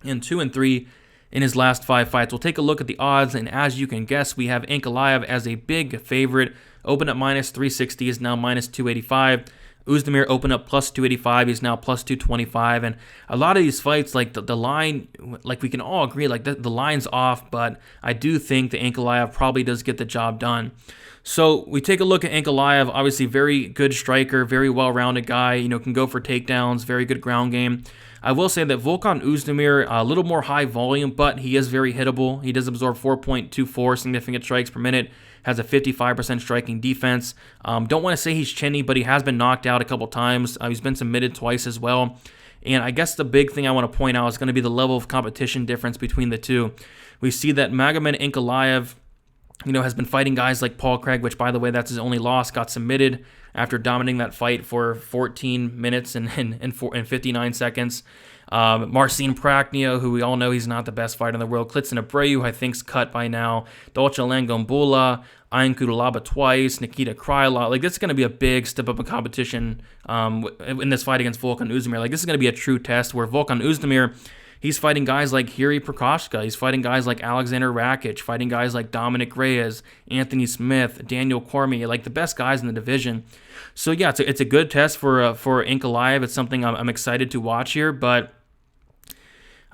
and 2-3 in his last 5 fights. We'll take a look at the odds, and as you can guess, we have Ankalaev as a big favorite. Open at minus 360, is now minus 285. Uzdemir opened up plus 285. He's now plus 225. And a lot of these fights, like the line, like we can all agree, like the line's off, but I do think that Ankalaev probably does get the job done. So we take a look at Ankalaev, obviously very good striker, very well-rounded guy, can go for takedowns, very good ground game. I will say that Volkov Uzdemir, a little more high volume, but he is very hittable. He does absorb 4.24 significant strikes per minute, has a 55% striking defense. Don't want to say he's chinny, but he has been knocked out a couple times. He's been submitted twice as well. And I guess the big thing I want to point out is going to be the level of competition difference between the two. We see that Magomed Ankalaev, has been fighting guys like Paul Craig, which, by the way, that's his only loss, got submitted after dominating that fight for 14 minutes and 59 seconds. Marcin Prachnio, who we all know he's not the best fighter in the world. Klidson Abreu, who I think's cut by now. Dolce Langombola, Ian Kudalaba twice. Nikita Krylov. Like, this is going to be a big step up in competition in this fight against Volkov Uzdemir. Like, this is going to be a true test where Volkov Uzdemir, he's fighting guys like Jiri Prokoshka. He's fighting guys like Alexander Rakic, fighting guys like Dominic Reyes, Anthony Smith, Daniel Cormier, like the best guys in the division. So yeah, it's a good test for Ankalaev. It's something I'm excited to watch here, but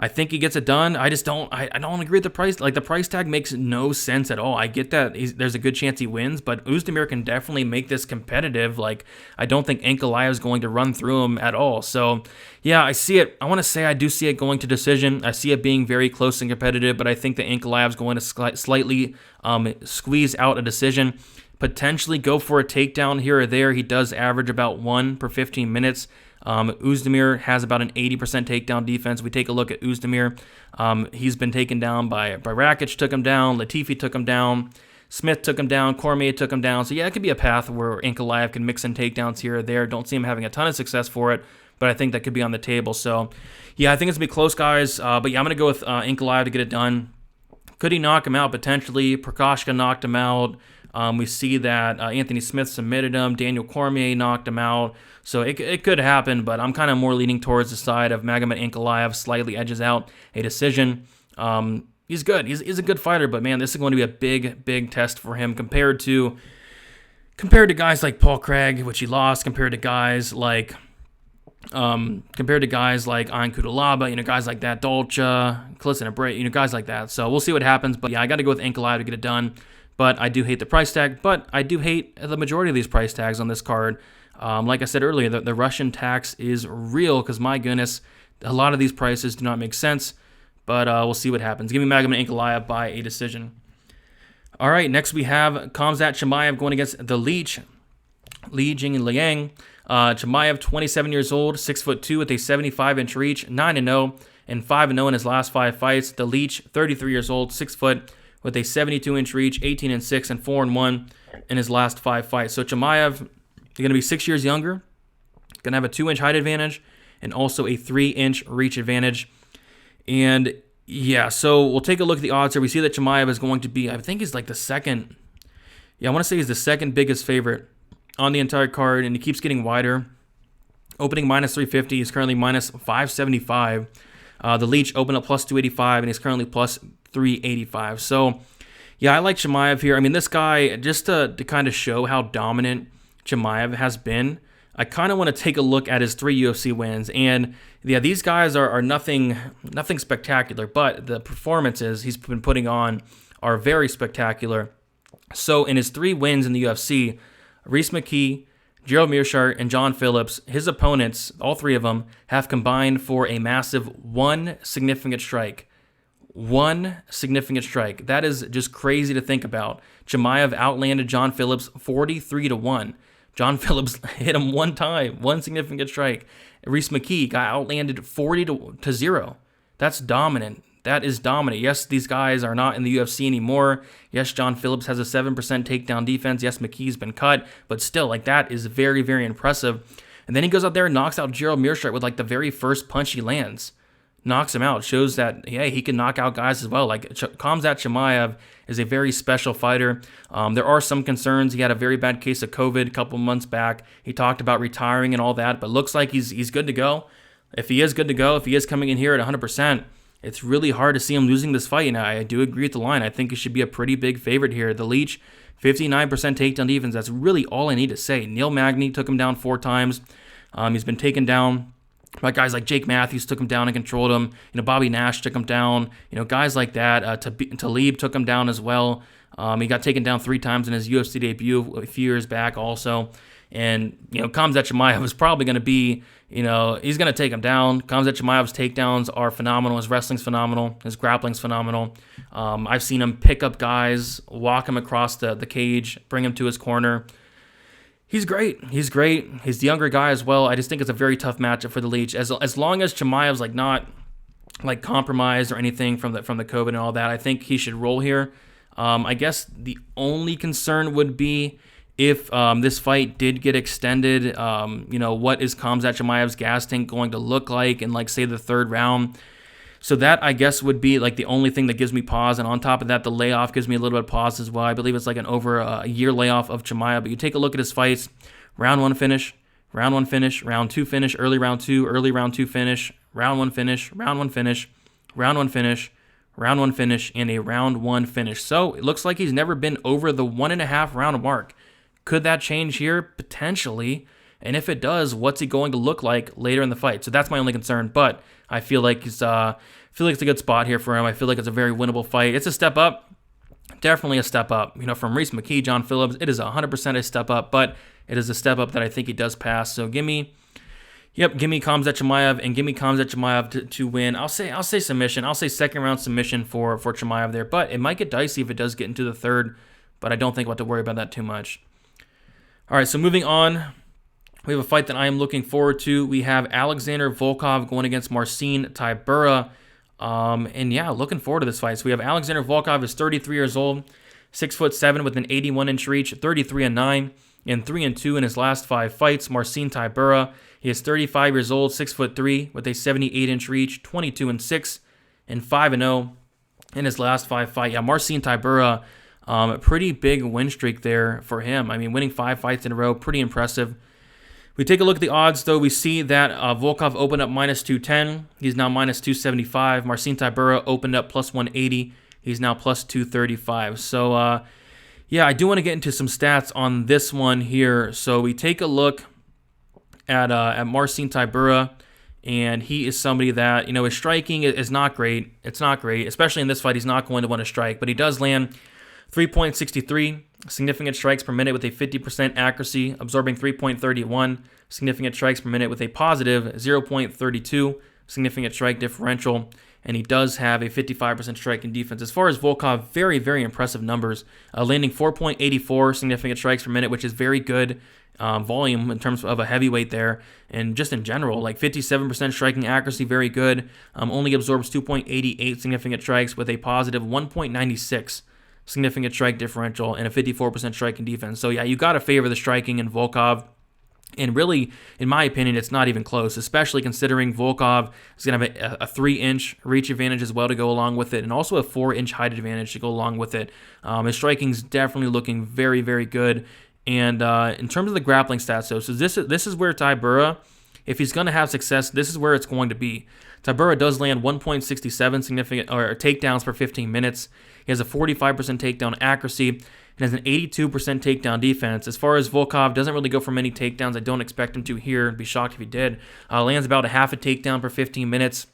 I think he gets it done. I don't agree with the price. Like, the price tag makes no sense at all. I get that there's a good chance he wins, but Uzdemir can definitely make this competitive. Like, I don't think Ankalaev is going to run through him at all. So, yeah, I see it. I want to say I do see it going to decision. I see it being very close and competitive, but I think that Ankalaev is going to slightly squeeze out a decision. Potentially go for a takedown here or there. He does average about 1 per 15 minutes. Uzdemir has about an 80% takedown defense. We take a look at Uzdemir. He's been taken down by Rakic, took him down. Latifi took him down. Smith took him down. Cormier took him down. So yeah, it could be a path where Ankalaev can mix in takedowns here or there. Don't see him having a ton of success for it, but I think that could be on the table. So yeah, I think it's going to be close, guys. But yeah, I'm going to go with Ankalaev to get it done. Could he knock him out? Potentially. Prokoshka knocked him out. We see that Anthony Smith submitted him. Daniel Cormier knocked him out. So it could happen, but I'm kind of more leaning towards the side of Magomed Ankalaev. Slightly edges out a decision. He's good. He's a good fighter, but man, this is going to be a big test for him compared to guys like Paul Craig, which he lost. Compared to guys like Ian Kudalaba, guys like that, Dolce, Klidson Abreu, guys like that. So we'll see what happens. But yeah, I got to go with Ankalaev to get it done. But I do hate the price tag. But I do hate the majority of these price tags on this card. Like I said earlier, the Russian tax is real because, my goodness, a lot of these prices do not make sense. But we'll see what happens. Give me Magomed Ankalaev by a decision. All right, next we have Khamzat Chimaev going against the Leech, Li Jingliang. Chimaev, 27 years old, 6'2", with a 75-inch reach, 9-0, and 5-0 in his last 5 fights. The Leech, 33 years old, 6 foot, with a 72-inch reach, 18-6, and 4-1 in his last 5 fights. So Chimaev, going to be 6 years younger, going to have a 2-inch height advantage, and also a 3-inch reach advantage. And yeah, so we'll take a look at the odds here. We see that Chimaev is going to be, I think he's like the second, I want to say he's the second biggest favorite on the entire card, and he keeps getting wider. Opening minus 350, he's currently minus 575. The Leech opened up plus 285, and he's currently plus 385. So yeah, I like Chimaev here. I mean, this guy, just to kind of show how dominant Chimaev has been, I kind of want to take a look at his 3 UFC wins. And yeah, these guys are nothing spectacular, but the performances he's been putting on are very spectacular. So in his 3 wins in the UFC, Rhys McKee, Gerald Meerschaert, and John Phillips, his opponents, all 3 of them, have combined for a massive 1 significant strike. 1 significant strike. That is just crazy to think about. Chimaev outlanded John Phillips 43-1. John Phillips hit him 1 time, 1 significant strike. Rhys McKee got outlanded 40-0. That's dominant. That is dominant. Yes, these guys are not in the UFC anymore. Yes, John Phillips has a 7% takedown defense. Yes, McKee's been cut, but still, like, that is very, very impressive. And then he goes out there and knocks out Gerald Meerschaert with like the very first punch he lands. Knocks him out. Shows that, yeah, he can knock out guys as well. Like, Khamzat Chimaev is a very special fighter. There are some concerns. He had a very bad case of COVID a couple months back. He talked about retiring and all that, but looks like he's good to go. If he is good to go, if he is coming in here at 100%, it's really hard to see him losing this fight. And I do agree with the line. I think he should be a pretty big favorite here. The Leech, 59% takedown defense. That's really all I need to say. Neil Magny took him down 4 times. He's been taken down by guys like Jake Matthews, took him down and controlled him. You know, Bobby Nash took him down. You know, guys like that. Talib took him down as well. He got taken down 3 times in his UFC debut a few years back also. And, you know, Khamzat Chimaev is probably going to be, you know, he's going to take him down. Khamzat Chimaev's takedowns are phenomenal. His wrestling's phenomenal. His grappling's phenomenal. I've seen him pick up guys, walk him across the cage, bring him to his corner. He's great. He's great. He's the younger guy as well. I just think it's a very tough matchup for the Leech. As long as Chimaev's like not like compromised or anything from the COVID and all that, I think he should roll here. I guess the only concern would be if this fight did get extended, you know, what is Khamzat Chimaev's gas tank going to look like in, like, say, the 3rd round? So that, I guess, would be, like, the only thing that gives me pause. And on top of that, the layoff gives me a little bit of pause as well. I believe it's like an over a year layoff of Chimaev. But you take a look at his fights, round 1 finish, round 1 finish, round 2 finish, early round 2 finish, round 1 finish, round 1 finish, round 1 finish, round 1 finish, and a round 1 finish. So it looks like he's never been over the 1.5 round mark. Could that change here? Potentially. And if it does, what's he going to look like later in the fight? So that's my only concern. But I feel like it's a good spot here for him. I feel like it's a very winnable fight. It's a step up. Definitely a step up. You know, from Rhys McKee, John Phillips, it is 100% a step up. But it is a step up that I think he does pass. So give me Khamzat Chimaev and give me Khamzat Chimaev to win. I'll say submission. I'll say 2nd round submission for Chimaev there. But it might get dicey if it does get into the 3rd. But I don't think we'll have to worry about that too much. All right, so moving on, we have a fight that I am looking forward to. We have Alexander Volkov going against Marcin Tybura. And yeah, looking forward to this fight. So we have Alexander Volkov is 33 years old, 6'7" with an 81-inch reach, 33-9, and 3-2 in his last 5 fights. Marcin Tybura, he is 35 years old, 6'3", with a 78-inch reach, 22-6, and 5-0 in his last 5 fights. Yeah, Marcin Tybura, a pretty big win streak there for him. I mean, winning 5 fights in a row, pretty impressive. We take a look at the odds, though. We see that Volkov opened up minus 210. He's now minus 275. Marcin Tybura opened up plus 180. He's now plus 235. So, yeah, I do want to get into some stats on this one here. So we take a look at Marcin Tybura, and he is somebody that, you know, his striking is not great. It's not great, especially in this fight. He's not going to want to strike, but he does land 3.63 significant strikes per minute with a 50% accuracy, absorbing 3.31 significant strikes per minute with a positive 0.32 significant strike differential, and he does have a 55% striking defense. As far as Volkov, very, very impressive numbers, landing 4.84 significant strikes per minute, which is very good volume in terms of a heavyweight there, and just in general, like 57% striking accuracy, very good. Only absorbs 2.88 significant strikes with a positive 1.96 significant strike differential, and a 54% striking defense. So yeah, you got to favor the striking in Volkov. And really, in my opinion, it's not even close, especially considering Volkov is going to have a 3-inch reach advantage as well to go along with it, and also a 4-inch height advantage to go along with it. His striking is definitely looking very, very good. And in terms of the grappling stats, though, so this is where Tybura, if he's going to have success, this is where it's going to be. Tybura does land 1.67 significant or takedowns per 15 minutes. He has a 45% takedown accuracy and has an 82% takedown defense. As far as Volkov, doesn't really go for many takedowns. I don't expect him to here. I'd be shocked if he did. Lands about a half a takedown per 15 minutes,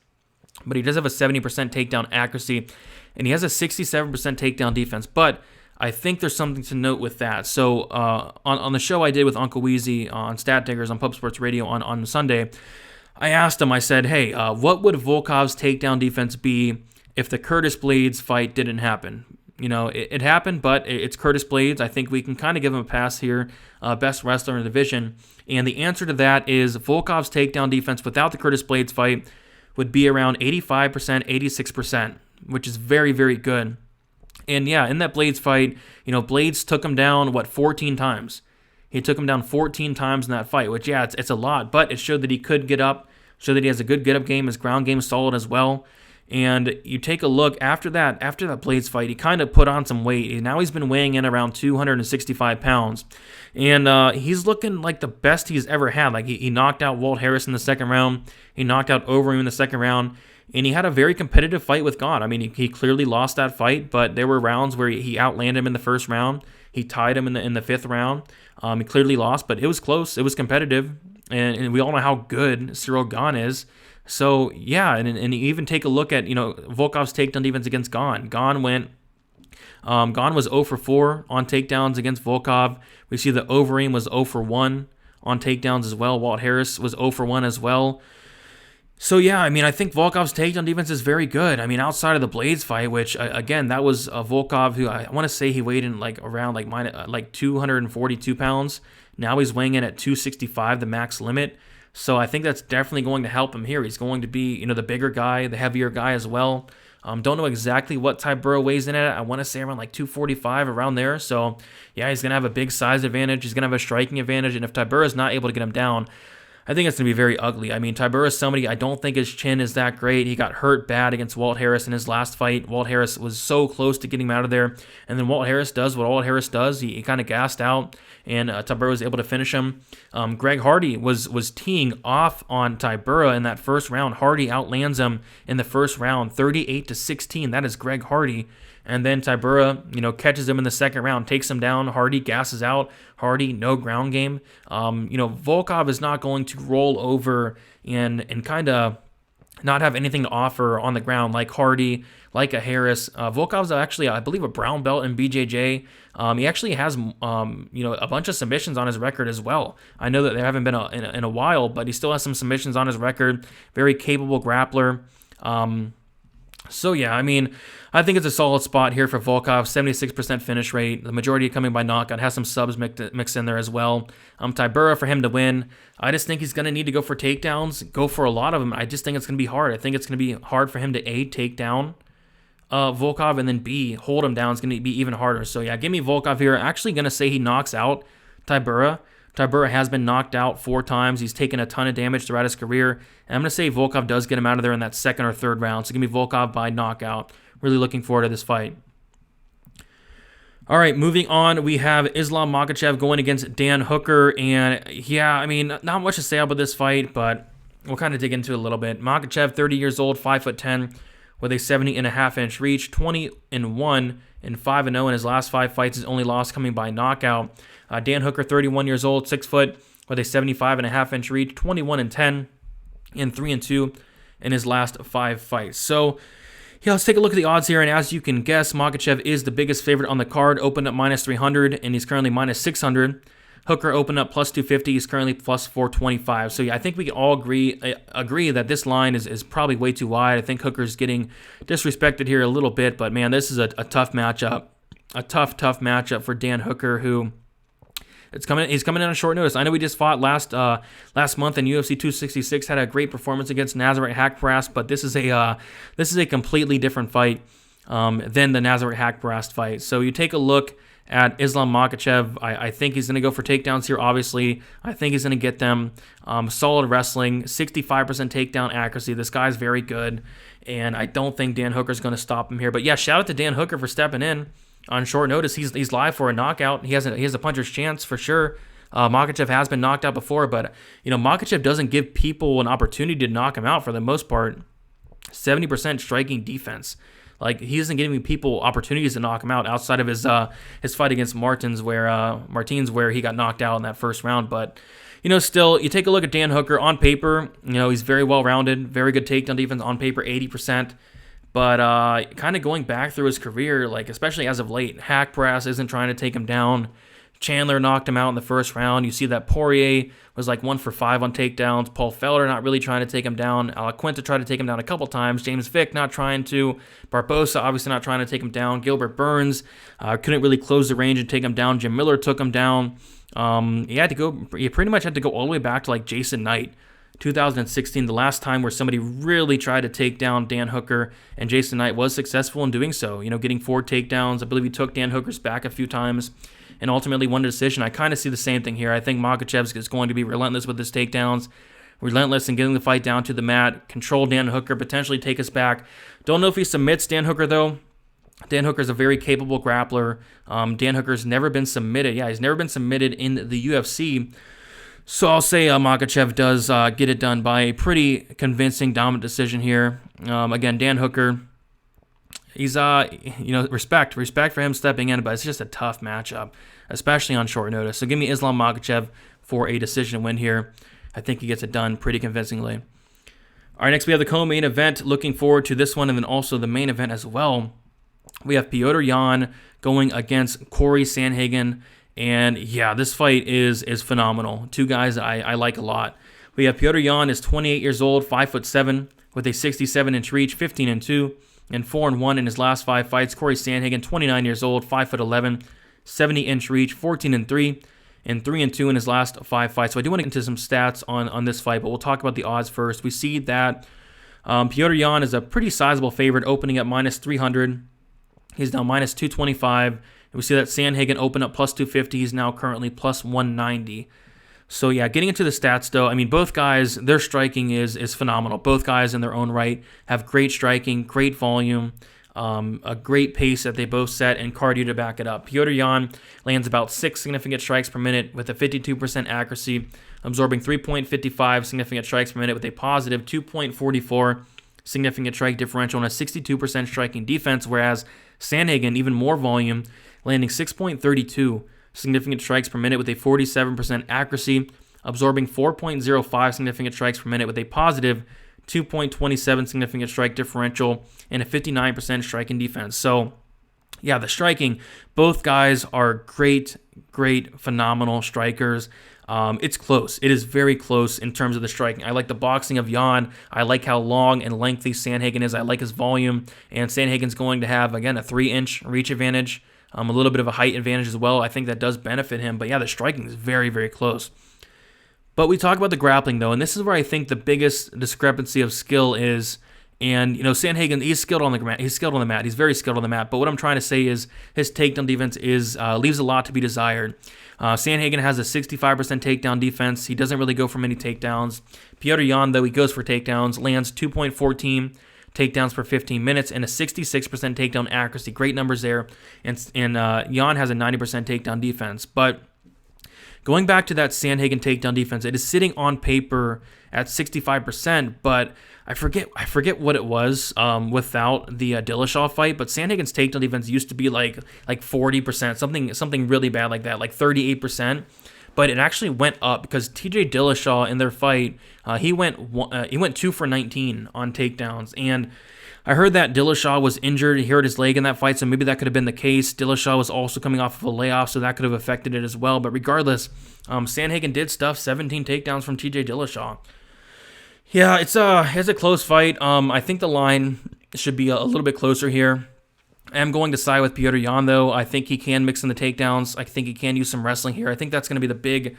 but he does have a 70% takedown accuracy, and he has a 67% takedown defense. But I think there's something to note with that. So on the show I did with Uncle Weezy on Stat Diggers on Pub Sports Radio on Sunday, I asked him, I said, hey, what would Volkov's takedown defense be if the Curtis Blaydes fight didn't happen? You know, it happened, but it's Curtis Blaydes. I think we can kind of give him a pass here, best wrestler in the division. And the answer to that is Volkov's takedown defense without the Curtis Blaydes fight would be around 85%, 86%, which is very, very good. And yeah, in that Blaydes fight, you know, Blaydes took him down, 14 times? He took him down 14 times in that fight, which, yeah, it's a lot, but it showed that he could get up, showed that he has a good get-up game, his ground game is solid as well. And you take a look, after that Blaydes fight, he kind of put on some weight. And now he's been weighing in around 265 pounds. And he's looking like the best he's ever had. Like, he knocked out Walt Harris in the second round. He knocked out Overeem in the second round. And he had a very competitive fight with Gane. I mean, he clearly lost that fight, but there were rounds where he outlanded him in the first round. He tied him in the fifth round. He clearly lost, but it was close. It was competitive. And we all know how good Cyril Gane is. So, yeah, and you even take a look at, you know, Volkov's takedown defense against Gane. Gane was 0 for 4 on takedowns against Volkov. We see that Overeem was 0 for 1 on takedowns as well. Walt Harris was 0 for 1 as well. So, yeah, I mean, I think Volkov's takedown defense is very good. I mean, outside of the Blaydes fight, which, again, that was Volkov, who I want to say he weighed in around 242 pounds. Now he's weighing in at 265, the max limit. So I think that's definitely going to help him here. He's going to be, you know, the bigger guy, the heavier guy as well. Don't know exactly what Tybura weighs in at. I want to say around 245, around there. So, yeah, he's going to have a big size advantage. He's going to have a striking advantage. And if Tybura is not able to get him down, I think it's going to be very ugly. I mean, Tybura is somebody, I don't think his chin is that great. He got hurt bad against Walt Harris in his last fight. Walt Harris was so close to getting him out of there. And then Walt Harris does what Walt Harris does. He kind of gassed out, and Tybura was able to finish him. Greg Hardy was teeing off on Tybura in that first round. Hardy outlands him in the first round, 38-16. That is Greg Hardy. And then Tybura, you know, catches him in the second round, takes him down. Hardy gasses out. Hardy, no ground game. You know, Volkov is not going to roll over and kind of not have anything to offer on the ground like Hardy, like a Harris. Volkov's actually, I believe, a brown belt in BJJ. He actually has, you know, a bunch of submissions on his record as well. I know that there haven't been in a while, but he still has some submissions on his record. Very capable grappler. So, yeah, I mean, I think it's a solid spot here for Volkov. 76% finish rate. The majority coming by knockout. Has some subs mixed in there as well. Tybura, for him to win, I just think he's going to need to go for takedowns. Go for a lot of them. I just think it's going to be hard. I think it's going to be hard for him to, A, take down Volkov, and then B, hold him down. It's going to be even harder. So, yeah, give me Volkov here. Actually going to say he knocks out Tybura. Tybura has been knocked out 4 times. He's taken a ton of damage throughout his career. And I'm going to say Volkov does get him out of there in that second or third round. So give me Volkov by knockout. Really looking forward to this fight. All right, moving on, we have Islam Makhachev going against Dan Hooker. And yeah, I mean, not much to say about this fight, but we'll kind of dig into it a little bit. Makhachev, 30 years old, 5'10", with a 70.5-inch reach, 20-1 and 5-0 in his last 5 fights. His only loss coming by knockout. Dan Hooker, 31 years old, 6 foot, with a 75.5-inch reach, 21-10 and 3-2 in his last 5 fights. So, yeah, let's take a look at the odds here. And as you can guess, Makhachev is the biggest favorite on the card. Opened up -300, and he's currently -600. Hooker opened up +250. He's currently +425. So, yeah, I think we can all agree that this line is probably way too wide. I think Hooker's getting disrespected here a little bit. But, man, this is a tough matchup. A tough matchup for Dan Hooker, who... He's coming in on short notice. I know we just fought last month in UFC 266. Had a great performance against Nazareth Hackprass, but this is a completely different fight. than the Nazareth Haqparast fight. So you take a look at Islam Makhachev. I think he's going to go for takedowns here, obviously. I think he's going to get them. Solid wrestling, 65% takedown accuracy. This guy's very good, and I don't think Dan Hooker's going to stop him here. But yeah, shout out to Dan Hooker for stepping in on short notice. He's live for a knockout. He has a puncher's chance for sure. Makhachev has been knocked out before, but Makhachev doesn't give people an opportunity to knock him out for the most part. 70% striking defense. Like, he isn't giving people opportunities to knock him out outside of his fight against Martins where he got knocked out in that first round. But still, you take a look at Dan Hooker on paper. He's very well rounded, very good takedown defense on paper, 80%. But kind of going back through his career, like especially as of late, Haqparast isn't trying to take him down. Chandler knocked him out in the first round. You see that Poirier was like 1 for 5 on takedowns. Paul Felder not really trying to take him down. Quinta tried to take him down a couple times. James Vick not trying to. Barbosa obviously not trying to take him down. Gilbert Burns couldn't really close the range and take him down. Jim Miller took him down. He pretty much had to go all the way back to like Jason Knight, 2016, the last time where somebody really tried to take down Dan Hooker, and Jason Knight was successful in doing so. Getting 4 takedowns. I believe he took Dan Hooker's back a few times and ultimately won the decision. I kind of see the same thing here. I think Makhachev is going to be relentless with his takedowns, relentless in getting the fight down to the mat, control Dan Hooker, potentially take us back. Don't know if he submits Dan Hooker, though. Dan Hooker's a very capable grappler. Dan Hooker's never been submitted. Yeah, he's never been submitted in the UFC. So I'll say Makhachev does get it done by a pretty convincing, dominant decision here. Again, Dan Hooker, he's, respect for him stepping in, but it's just a tough matchup, especially on short notice. So give me Islam Makhachev for a decision win here. I think he gets it done pretty convincingly. All right, next we have the co-main event. Looking forward to this one, and then also the main event as well. We have Petr Yan going against Corey Sandhagen, and yeah, this fight is phenomenal. Two guys I like a lot. We have Petr Yan is 28 years old, 5'7", with a 67-inch reach, 15-2. And 4-1 in his last 5 fights. Corey Sandhagen, 29 years old, 5'11", 70-inch reach, 14-3, and 3-2 in his last 5 fights. So I do want to get into some stats on this fight, but we'll talk about the odds first. We see that Petr Yan is a pretty sizable favorite, opening at -300. He's now -225. And we see that Sandhagen opened up +250. He's now currently +190. So yeah, getting into the stats though, I mean, both guys, their striking is phenomenal. Both guys in their own right have great striking, great volume, a great pace that they both set, and cardio to back it up. Petr Yan lands about 6 significant strikes per minute with a 52% accuracy, absorbing 3.55 significant strikes per minute with a positive 2.44 significant strike differential and a 62% striking defense, whereas Sandhagen, even more volume, landing 6.32 significant strikes per minute with a 47% accuracy, absorbing 4.05 significant strikes per minute with a positive 2.27 significant strike differential and a 59% striking defense. So, yeah, the striking, both guys are great, phenomenal strikers. It's close. It is very close in terms of the striking. I like the boxing of Yan. I like how long and lengthy Sandhagen is. I like his volume. And Sandhagen's going to have, again, a 3-inch reach advantage. A little bit of a height advantage as well. I think that does benefit him. But yeah, the striking is very, very close. But we talk about the grappling, though, and this is where I think the biggest discrepancy of skill is. And, Sandhagen, he's skilled on the mat. He's skilled on the mat. He's very skilled on the mat. But what I'm trying to say is his takedown defense leaves a lot to be desired. Sandhagen has a 65% takedown defense. He doesn't really go for many takedowns. Petr Yan, though, he goes for takedowns, lands 2.14 takedowns per 15 minutes and a 66% takedown accuracy. Great numbers there. And Yan has a 90% takedown defense. But going back to that Sandhagen takedown defense, it is sitting on paper at 65%, but I forget what it was without the Dillashaw fight, but Sandhagen's takedown defense used to be like 40%, something really bad like that, like 38%. But it actually went up because TJ Dillashaw in their fight, he went 2 for 19 on takedowns, and I heard that Dillashaw was injured. He hurt his leg in that fight, so maybe that could have been the case. Dillashaw was also coming off of a layoff, so that could have affected it as well. But regardless, Sandhagen did stuff 17 takedowns from TJ Dillashaw. Yeah, it's a close fight. I think the line should be a little bit closer here. I am going to side with Petr Yan, though. I think he can mix in the takedowns. I think he can use some wrestling here. I think that's going to be the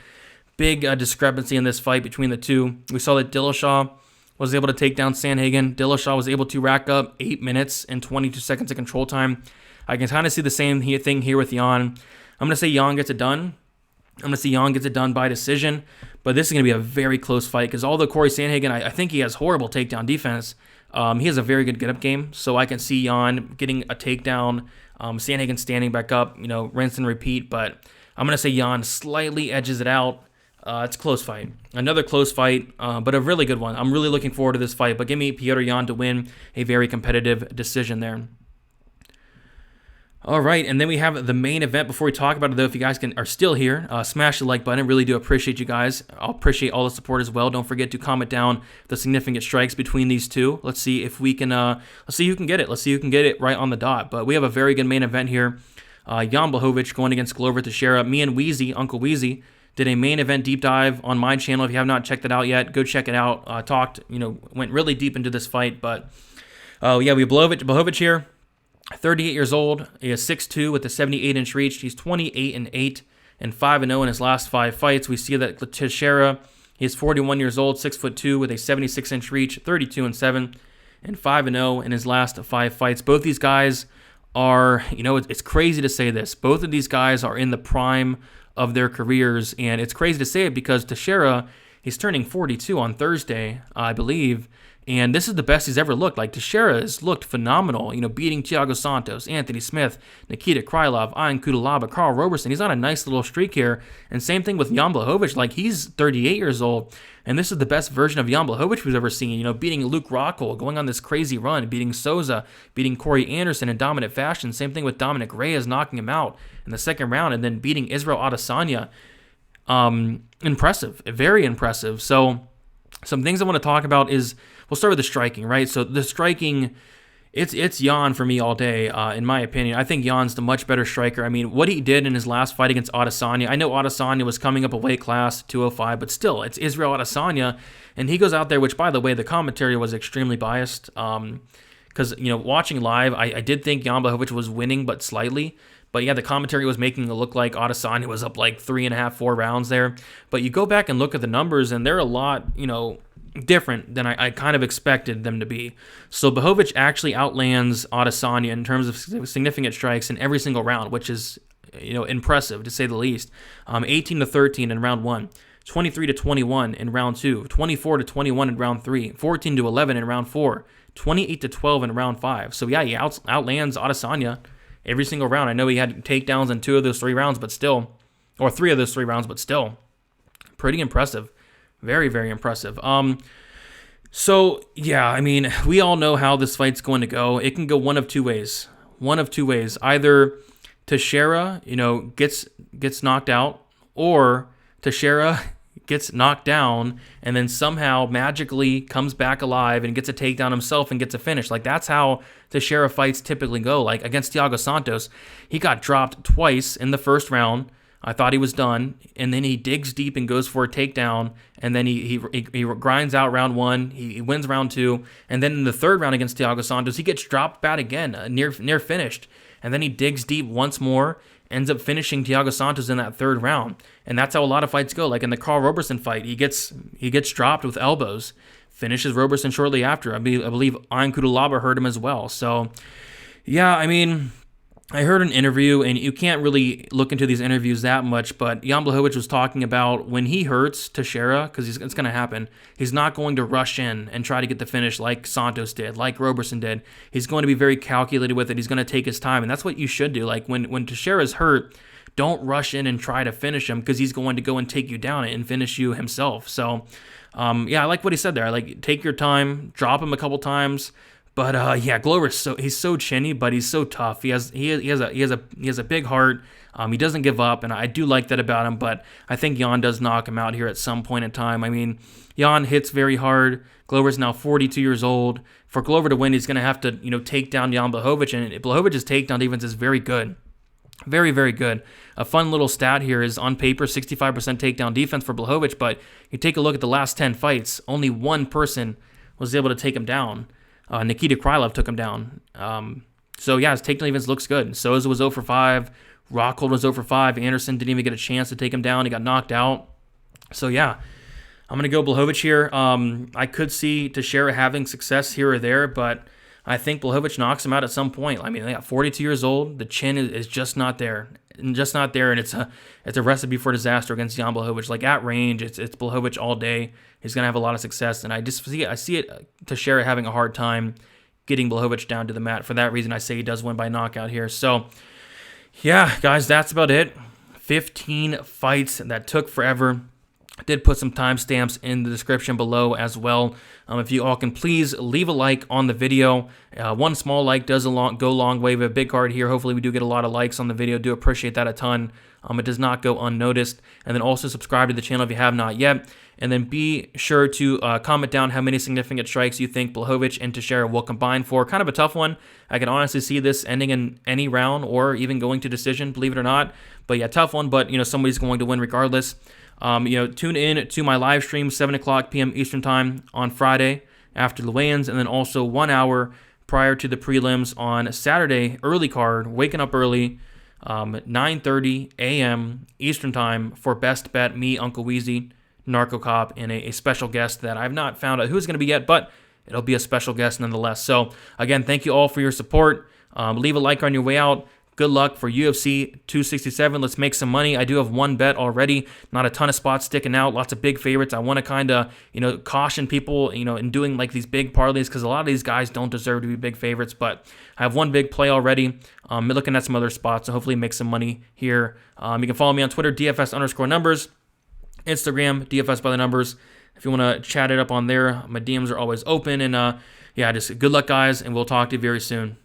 big discrepancy in this fight between the two. We saw that Dillashaw was able to take down Sandhagen. Dillashaw was able to rack up 8 minutes and 22 seconds of control time. I can kind of see the same thing here with Jan. I'm going to say Jan gets it done. I'm going to see Jan gets it done by decision. But this is going to be a very close fight because although Corey Sandhagen, I think he has horrible takedown defense, he has a very good get-up game. So I can see Jan getting a takedown, Sandhagen standing back up, rinse and repeat. But I'm going to say Jan slightly edges it out. It's a close fight. Another close fight, but a really good one. I'm really looking forward to this fight. But give me Petr Yan to win a very competitive decision there. All right, and then we have the main event. Before we talk about it, though, if you guys are still here, smash the like button. I really do appreciate you guys. I'll appreciate all the support as well. Don't forget to comment down the significant strikes between these two. Let's see if we can. Let's see who can get it. Let's see who can get it right on the dot. But we have a very good main event here. Jan Blachowicz going against Glover Teixeira. Me and Wheezy, Uncle Wheezy, did a main event deep dive on my channel. If you have not checked it out yet, go check it out. Went really deep into this fight. But yeah, we Blachowicz here. 38 years old. He is 6'2" with a 78-inch reach. He's 28-8 and 5-0 in his last 5 fights. We see that Teixeira, he is 41 years old, 6'2" with a 76-inch reach, 32-7 and 5-0 in his last 5 fights. Both these guys are, it's crazy to say this. Both of these guys are in the prime of their careers, and it's crazy to say it because Teixeira, he's turning 42 on Thursday, I believe. And this is the best he's ever looked. Like, Teixeira has looked phenomenal, beating Thiago Santos, Anthony Smith, Nikita Krylov, Ian Kudalaba, Carl Roberson. He's on a nice little streak here. And same thing with Jan Blachowicz. Like, he's 38 years old, and this is the best version of Jan Blachowicz we've ever seen. Beating Luke Rockhold, going on this crazy run, beating Souza, beating Corey Anderson in dominant fashion. Same thing with Dominic Reyes, knocking him out in the second round, and then beating Israel Adesanya. Impressive, very impressive. So, some things I want to talk about is, we'll start with the striking, right? So the striking, it's Jan for me all day, in my opinion. I think Jan's the much better striker. I mean, what he did in his last fight against Adesanya, I know Adesanya was coming up a weight class, 205, but still, it's Israel Adesanya, and he goes out there, which, by the way, the commentary was extremely biased, because, watching live, I did think Jan Blachowicz was winning, but slightly. But yeah, the commentary was making it look like Adesanya was up like 3.5, 4 rounds there. But you go back and look at the numbers, and they're a lot, different than I kind of expected them to be. So Blachowicz actually outlands Adesanya in terms of significant strikes in every single round, which is, impressive to say the least. 18-13 in round 1. 23-21 in round 2, 24-21 in round 3, 14-11 in round 4, 28-12 in round 5. So yeah, he outlands Adesanya every single round. I know he had takedowns in 2 of those 3 rounds, but still, or 3 of those 3 rounds, but still, pretty impressive. Very, very impressive. So yeah, I mean, we all know how this fight's going to go. It can go one of two ways. Either Teixeira, gets knocked out, or Teixeira gets knocked down and then somehow magically comes back alive and gets a takedown himself and gets a finish. Like, that's how Teixeira fights typically go. Like, against Thiago Santos, he got dropped twice in the first round. I thought he was done, and then he digs deep and goes for a takedown, and then he grinds out round 1, he wins round 2, and then in the third round against Thiago Santos, he gets dropped bad again, near finished, and then he digs deep once more, ends up finishing Thiago Santos in that third round, and that's how a lot of fights go. Like in the Carl Roberson fight, he gets dropped with elbows, finishes Roberson shortly after. I believe Ian Kudalaba hurt him as well. So, yeah, I mean, I heard an interview, and you can't really look into these interviews that much, but Jan Blachowicz was talking about when he hurts Teixeira, because it's going to happen, he's not going to rush in and try to get the finish like Santos did, like Roberson did. He's going to be very calculated with it. He's going to take his time, and that's what you should do. Like, when Teixeira's hurt, don't rush in and try to finish him, because he's going to go and take you down and finish you himself. So, yeah, I like what he said there. Like, take your time, drop him a couple times. But yeah, Glover's he's so chinny, but he's so tough. He has a big heart. He doesn't give up, and I do like that about him. But I think Jan does knock him out here at some point in time. I mean, Jan hits very hard. Glover's now 42 years old. For Glover to win, he's going to have to take down Jan Blachowicz, and Blachowicz's takedown defense is very good. Very, very good. A fun little stat here is, on paper, 65% takedown defense for Blachowicz, but you take a look at the last 10 fights, only one person was able to take him down. Nikita Krylov took him down. So yeah, his takedown defense looks good. Souza was 0 for 5. Rockhold was 0 for 5. Anderson didn't even get a chance to take him down. He got knocked out. So yeah, I'm going to go Blachowicz here. I could see Teixeira having success here or there, but I think Blachowicz knocks him out at some point. I mean, they got 42 years old. The chin is just not there. And it's a recipe for disaster against Jan Blachowicz. Like, at range, it's Blachowicz all day. He's going to have a lot of success, and I see it Teixeira having a hard time getting Blachowicz down to the mat. For that reason, I say he does win by knockout here. So, yeah, guys, that's about it. 15 fights that took forever. I did put some timestamps in the description below as well. If you all can please leave a like on the video. One small like does go a long way. We have a big card here. Hopefully we do get a lot of likes on the video. Do appreciate that a ton. It does not go unnoticed. And then also subscribe to the channel if you have not yet. And then be sure to comment down how many significant strikes you think Blachowicz and Teixeira will combine for. Kind of a tough one. I can honestly see this ending in any round or even going to decision, believe it or not. But yeah, tough one, but somebody's going to win regardless. Tune in to my live stream, 7 o'clock p.m. Eastern Time on Friday after the weigh-ins, and then also 1 hour prior to the prelims on Saturday, early card, waking up early, 9:30 a.m. Eastern Time for Best Bet, me, Uncle Weezy, Narco Cop, and a special guest that I've not found out who's going to be yet, but it'll be a special guest nonetheless. So, again, thank you all for your support. Leave a like on your way out. Good luck for UFC 267. Let's make some money. I do have one bet already. Not a ton of spots sticking out. Lots of big favorites. I want to kind of, caution people, in doing like these big parlays because a lot of these guys don't deserve to be big favorites. But I have one big play already. Looking at some other spots, so hopefully make some money here. You can follow me on Twitter, DFS_numbers. Instagram, DFS by the numbers. If you want to chat it up on there, my DMs are always open. And yeah, just good luck, guys, and we'll talk to you very soon.